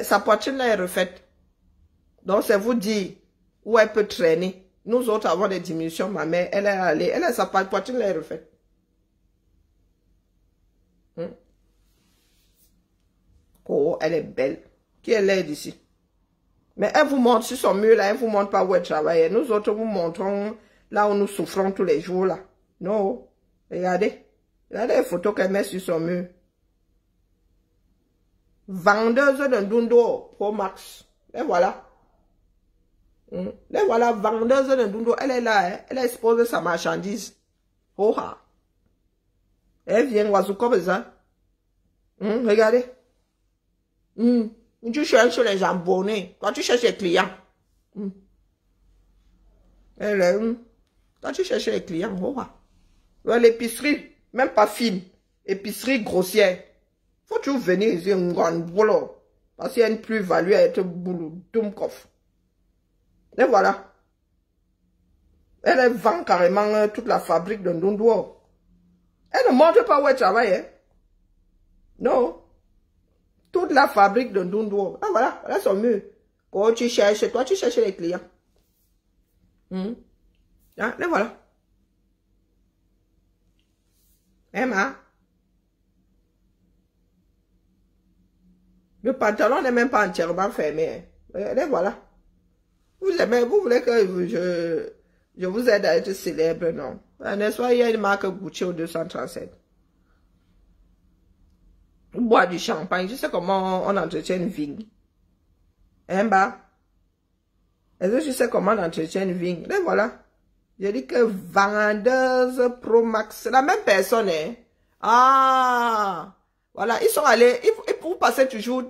Sa poitrine là est refaite. Donc c'est vous dire où elle peut traîner. Nous autres avons des diminutions. Ma mère, elle est allée. Elle a sa poitrine là est refaite. Oh, elle est belle. Qui est laide ici? Mais elle vous montre sur son mur là, elle vous montre pas où elle travaille. Nous autres vous montrons là où nous souffrons tous les jours là. Non. Regardez. Regardez les photos qu'elle met sur son mur. Vendeuse de Ndundo Pro Max. Et voilà. Là, voilà, vendeuse de Ndundo, elle est là, hein. Elle expose sa marchandise. Oh, ah. Elle vient, oiseau comme ça. Regardez. Tu cherches les jambonnés. Quand tu cherches les clients. Elle est, quand tu cherches les clients, oh, ah. L'épicerie, même pas fine. Épicerie grossière. Faut toujours venir ici, un grand boulot. Parce qu'il y a une plus-value à être boulot, dumkoff. Et voilà. Elle vend carrément toute la fabrique de Ndundwo. Elle ne montre pas où elle travaille. Hein? Non. Toute la fabrique de Ndundwo. Ah voilà, voilà son mur. Quand tu cherches, toi tu cherches les clients. Ah, et voilà. Emma. Le pantalon n'est même pas entièrement fermé. Hein? Et voilà. Vous voulez que je vous aide à être célèbre, non? N'est-ce pas, il y a une marque Gucci au 237. On boit du champagne. Je sais comment on entretient une vigne. Hein, bah? Est-ce que je sais comment on entretient une vigne? Et voilà. Je dis que vendeuse Pro Max, c'est la même personne, hein? Ah! Voilà, ils sont allés, vous passez toujours,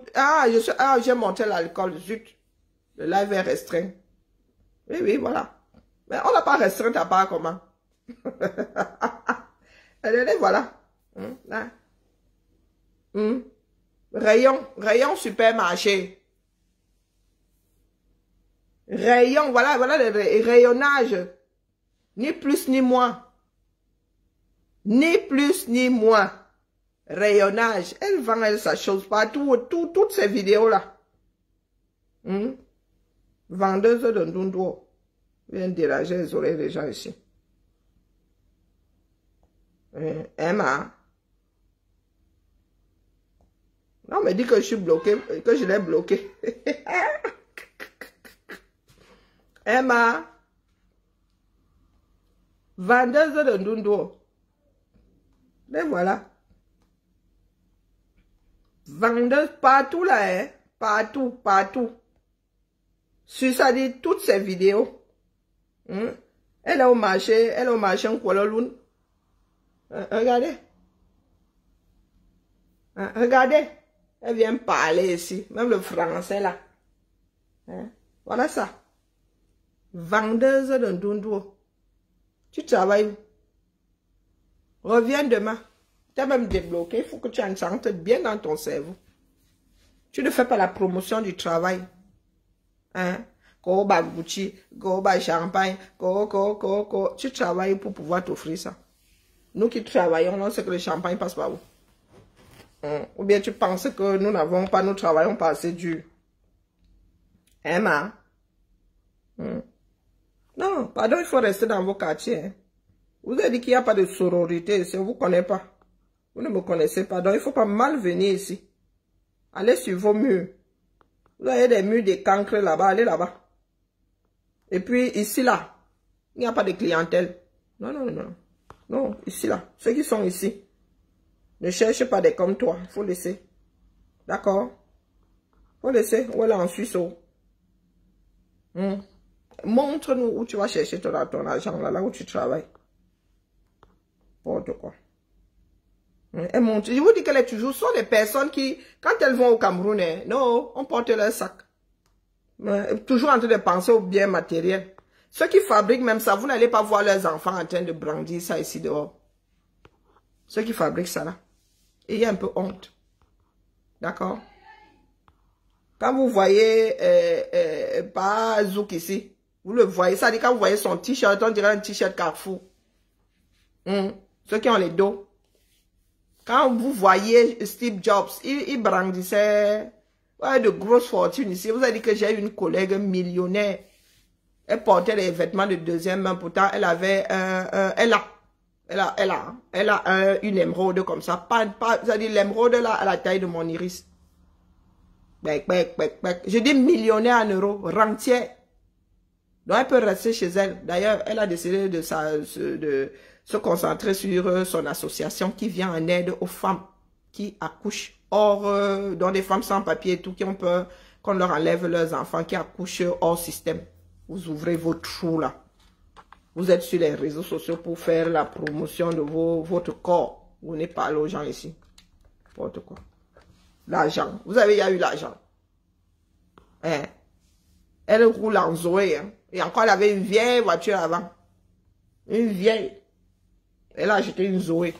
j'ai monté l'alcool, zut. Le live est restreint. Oui, oui, voilà. Mais on n'a pas restreint à part comment? Allez, voilà. Rayon supermarché. Rayon, voilà le rayonnage. Ni plus ni moins. Ni plus ni moins. Rayonnage. Elle vend sa chose partout, toutes ces vidéos-là. Vendeuse de Ndundwo. Vient déranger les oreilles des gens ici. Emma. Non, mais dit que je suis bloqué, que je l'ai bloqué. Emma. Vendeuse de Ndundwo. Et voilà. Vendeuse partout là, hein. Partout, partout. Sur ça dit toutes ces vidéos. Elle est au marché en Kuala Lumpur. Regardez. Regardez. Elle vient parler ici. Même le français là. Voilà ça. Vendeuse de Ndundwo. Tu travailles où? Reviens demain. Tu as même débloqué. Il faut que tu enchantes bien dans ton cerveau. Tu ne fais pas la promotion du travail. Go Gucci, go champagne, go. Tu travailles pour pouvoir t'offrir ça. Nous qui travaillons, on sait que le champagne passe par où. Ou bien tu penses que nous n'avons pas, nous travaillons pas assez dur. Emma. Non, pardon, il faut rester dans vos quartiers. Vous avez dit qu'il n'y a pas de sororité ici, on ne vous connaît pas. Vous ne me connaissez pas, donc il ne faut pas mal venir ici. Allez sur vos murs. Vous avez des murs de cancre là-bas, allez là-bas. Et puis ici là, il n'y a pas de clientèle. Non, ici là, ceux qui sont ici. Ne cherchez pas des comme toi, il faut laisser. D'accord? Il faut laisser, ou elle est en Suisse. Montre-nous où tu vas chercher ton argent, là où tu travailles. N'importe quoi. Elle montre. Je vous dis qu'elle est toujours, sont les personnes qui, quand elles vont au Cameroun, non, on porte leur sac. Toujours en train de penser au bien matériel. Ceux qui fabriquent même ça, vous n'allez pas voir leurs enfants en train de brandir ça ici dehors. Ceux qui fabriquent ça là. Ayez un peu honte. D'accord? Quand vous voyez pas Zouk ici, vous le voyez, ça dit quand vous voyez son t-shirt, on dirait un t-shirt Carrefour. Ceux qui ont les dos. Quand vous voyez Steve Jobs, il brandissait de grosses fortunes ici. Vous avez dit que j'ai une collègue millionnaire. Elle portait les vêtements de deuxième main. Pourtant, elle avait elle a une émeraude comme ça. Vous avez dit l'émeraude là à la taille de mon iris. Je dis millionnaire en euros, rentière. Donc elle peut rester chez elle. D'ailleurs, elle a décidé de se concentrer sur son association qui vient en aide aux femmes qui accouchent. Or, dans des femmes sans papier et tout, qui ont peur qu'on leur enlève leurs enfants, qui accouchent hors système. Vous ouvrez vos trous là. Vous êtes sur les réseaux sociaux pour faire la promotion de votre corps. Vous n'êtes pas aux gens ici. N'importe quoi. L'argent. Vous avez déjà eu l'argent. Hein? Elle roule en Zoé. Hein? Et encore, elle avait une vieille voiture avant. Une vieille. Elle a acheté une Zoé.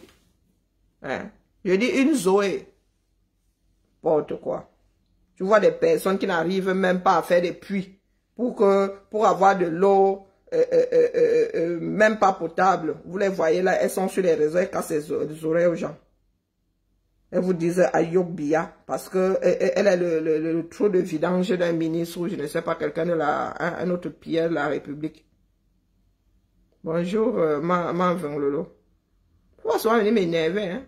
Hein? Je dis une Zoé. N'importe quoi. Tu vois des personnes qui n'arrivent même pas à faire des puits. Pour avoir de l'eau, même pas potable. Vous les voyez là, elles sont sur les réseaux, elles cassent les oreilles aux gens. Elles vous disent Ayobia, parce que elle a le trou de vidange d'un ministre ou je ne sais pas, quelqu'un de un autre Pierre de la République. Bonjour, Manvin Lolo. Pourquoi souvent venir m'énerver, hein?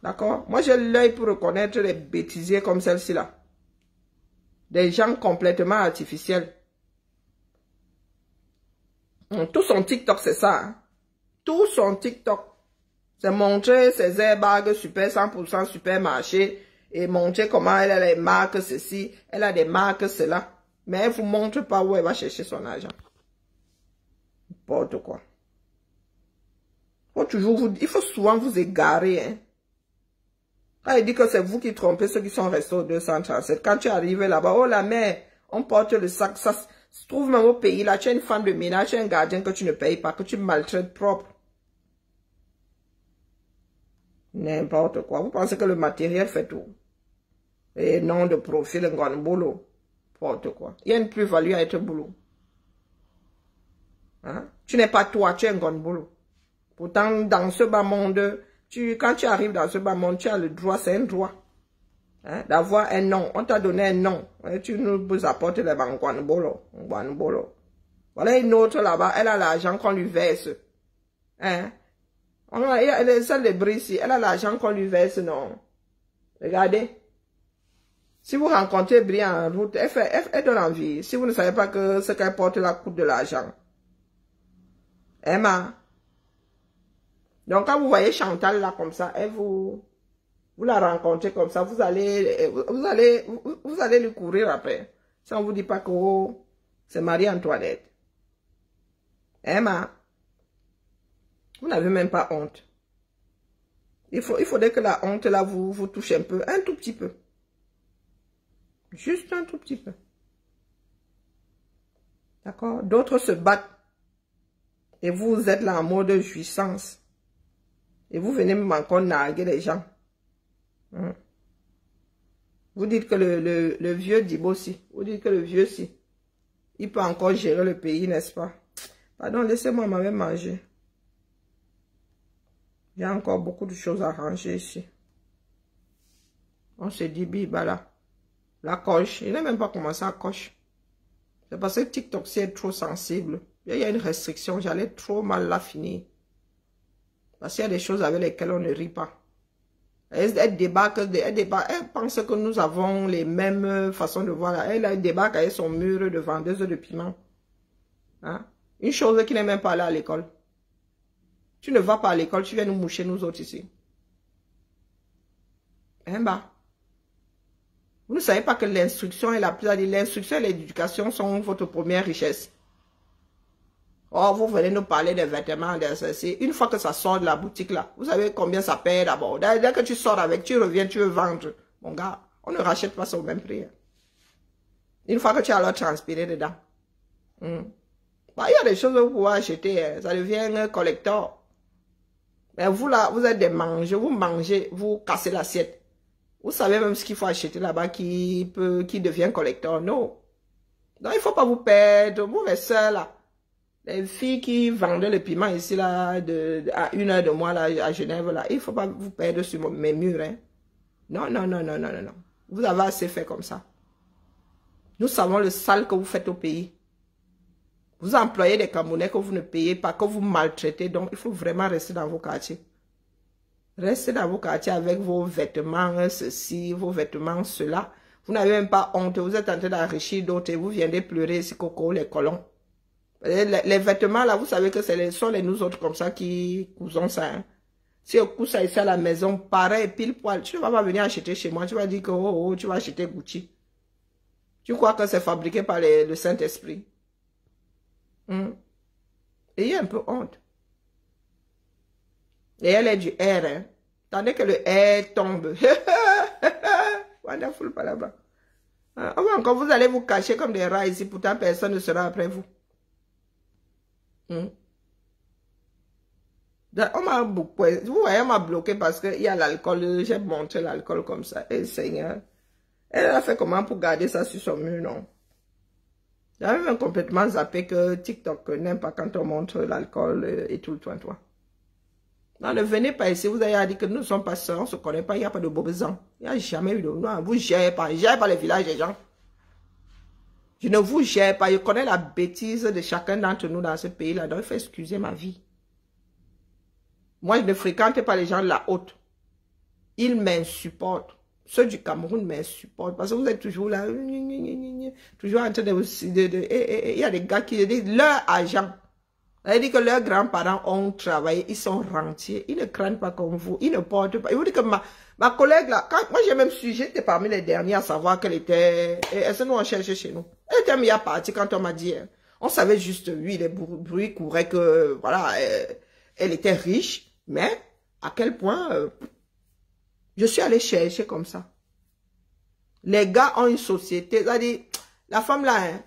D'accord? Moi, j'ai l'œil pour reconnaître les bêtisiers comme celle-ci là. Des gens complètement artificiels. Tout son TikTok, c'est ça. Hein? Tout son TikTok. C'est montrer ses airbags super 100% supermarché et montrer comment elle a les marques ceci, elle a des marques cela. Mais elle ne vous montre pas où elle va chercher son argent. N'importe quoi. Il faut souvent vous égarer. Hein? Quand il dit que c'est vous qui trompez ceux qui sont restés au 237. Quand tu arrives là-bas, oh la mère, on porte le sac. Ça se trouve même au pays là, tu as une femme de ménage, tu as un gardien que tu ne payes pas, que tu maltraites propre. N'importe quoi. Vous pensez que le matériel fait tout. Et non de profil, un grand boulot. N'importe quoi. Il y a une plus-value à être boulot. Hein? Tu n'es pas toi, tu es un grand boulot. Pourtant, dans ce bas monde, quand tu arrives dans ce bas monde, tu as le droit, c'est un droit. Hein? D'avoir un nom. On t'a donné un nom. Et tu nous apportes les bangwanbolo. Voilà une autre là-bas, elle a l'argent qu'on lui verse. Hein? Elle est celle de Brissi, elle a l'argent qu'on lui verse, non. Regardez. Si vous rencontrez Bri en route, elle donne envie. Si vous ne savez pas que ce qu'elle porte là coûte de l'argent. Emma. Donc quand vous voyez Chantal là comme ça, vous la rencontrez comme ça, vous allez lui courir après. Si on vous dit pas que oh, c'est Marie-Antoinette. Emma. Vous n'avez même pas honte. Il faudrait que la honte, là, vous touche un peu. Un tout petit peu. Juste un tout petit peu. D'accord? D'autres se battent. Et vous êtes là en mode jouissance. Et vous venez même encore narguer les gens. Vous dites que le vieux Dibo si. Vous dites que le vieux si. Il peut encore gérer le pays, n'est-ce pas? Pardon, laissez-moi même manger. Il y a encore beaucoup de choses à ranger ici. On se dit, bibala. La coche. Il n'a même pas commencé à coche. C'est parce que TikTok, c'est trop sensible. Il y a une restriction. J'allais trop mal la finir. Parce qu'il y a des choses avec lesquelles on ne rit pas. Elle débarque, elle pense que nous avons les mêmes façons de voir. Elle débarque avec son mur de vendeuse de piment. Hein? Une chose qui n'est même pas là à l'école. Tu ne vas pas à l'école, tu viens nous moucher nous autres ici. Hein, bah. Vous ne savez pas que l'instruction et l'instruction et l'éducation sont votre première richesse. Oh, vous venez nous parler des vêtements, des ceci. Une fois que ça sort de la boutique là, vous savez combien ça paye d'abord. Dès que tu sors avec, tu reviens, tu veux vendre. Mon gars, on ne rachète pas ça au même prix. Une fois que tu as alors transpiré dedans. Bah, il y a des choses que vous pouvez acheter, ça devient collector. Mais vous là, vous êtes des mangeurs, vous mangez, vous cassez l'assiette. Vous savez même ce qu'il faut acheter là-bas qui devient collector. Non. Donc il ne faut pas vous perdre. Vous les sœurs là. Les filles qui vendaient le piment ici là, à 1 heure de moi là, à Genève là. Il ne faut pas vous perdre sur mes murs. Hein. Non. Vous avez assez fait comme ça. Nous savons le sale que vous faites au pays. Vous employez des Camerounais que vous ne payez pas, que vous maltraitez. Donc, il faut vraiment rester dans vos quartiers. Restez dans vos quartiers avec vos vêtements, ceci, vos vêtements, cela. Vous n'avez même pas honte. Vous êtes en train d'enrichir d'autres et vous viendrez pleurer ici, coco, les colons. Les vêtements, là, vous savez que ce sont les nous autres comme ça qui cousons ça. Hein. Si on couche ça ici à la maison, pareil, pile poil. Tu ne vas pas venir acheter chez moi. Tu vas dire que tu vas acheter Gucci. Tu crois que c'est fabriqué par le Saint-Esprit. Ayez un peu honte. Et elle est du R, hein. Tandis que le R tombe. Wonderful, pas là-bas. Quand vous allez vous cacher comme des rats ici, pourtant personne ne sera après vous. On m'a beaucoup, vous voyez, on m'a bloqué parce qu'il y a l'alcool. J'ai montré l'alcool comme ça. Et Seigneur, elle a fait comment pour garder ça sur son mur, non? J'avais même complètement zappé que TikTok n'aime pas quand on montre l'alcool et tout le toi. Non, ne venez pas ici, vous avez dit que nous ne sommes pas sœurs, on ne se connaît pas, il n'y a pas de bobezan. Il n'y a jamais eu de... Non, vous ne gérez pas les villages des gens. Je ne vous gère pas, je connais la bêtise de chacun d'entre nous dans ce pays-là, donc il faut excuser ma vie. Moi, je ne fréquente pas les gens de la haute. Ils m'insupportent. Ceux du Cameroun m'insupportent parce que vous êtes toujours là, toujours en train de... Il y a des gars qui disent leur agent. Elle dit que leurs grands-parents ont travaillé, ils sont rentiers, ils ne craignent pas comme vous, ils ne portent pas. Il vous dit que ma collègue là, moi j'ai même su, j'étais parmi les derniers à savoir qu'elle était, elle se nous cherchait chez nous. Elle était bien partie quand on m'a dit, on savait juste, oui, les bruits couraient que, voilà, elle était riche, mais à quel point, je suis allée chercher comme ça. Les gars ont une société, c'est-à-dire, la femme là, hein,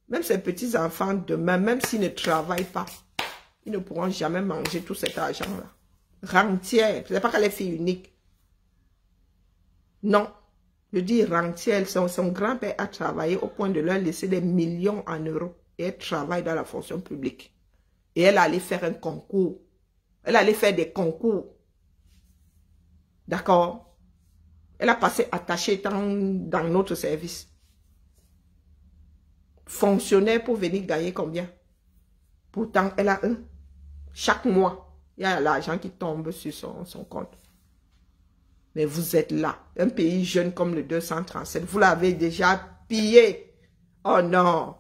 même ses petits-enfants demain, même s'ils ne travaillent pas, ils ne pourront jamais manger tout cet argent-là. Rentière. Ce n'est pas qu'elle est fille unique. Non. Je dis rentière. Son grand-père a travaillé au point de leur laisser des millions en euros. Et elle travaille dans la fonction publique. Et elle allait faire un concours. Elle allait faire des concours. D'accord? Elle a passé attachée dans notre service. Fonctionnaire pour venir gagner combien? Pourtant, elle a un. Chaque mois, il y a l'argent qui tombe sur son compte. Mais vous êtes là. Un pays jeune comme le 237, vous l'avez déjà pillé. Oh non.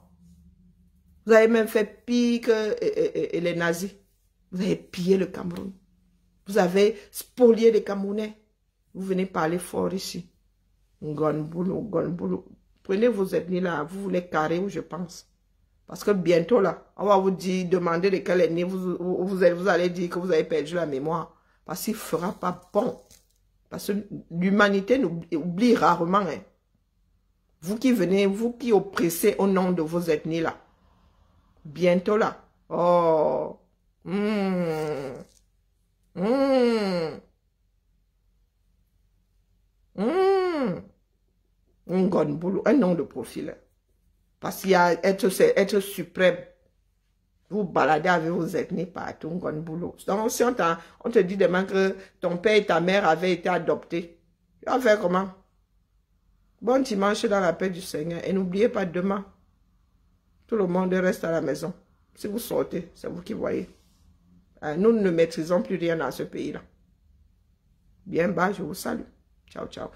Vous avez même fait pire que les nazis. Vous avez pillé le Cameroun. Vous avez spolié les Camerounais. Vous venez parler fort ici. Ngonboulou. Prenez vos ethnies là, vous voulez carrer où je pense. Parce que bientôt là, on va vous dire, demander de quelle ethnie vous allez dire que vous avez perdu la mémoire. Parce qu'il ne fera pas bon. Parce que l'humanité oublie rarement. Hein. Vous qui venez, vous qui oppressez au nom de vos ethnies là. Bientôt là. Oh. Un nom de profil. Parce qu'il y a être suprême. Vous baladez avec vos ethnies partout, Donc si on te dit demain que ton père et ta mère avaient été adoptés, tu vas faire comment? Bon dimanche dans la paix du Seigneur. Et n'oubliez pas demain, tout le monde reste à la maison. Si vous sortez, c'est vous qui voyez. Nous ne maîtrisons plus rien dans ce pays-là. Bien bas, je vous salue. Ciao, ciao.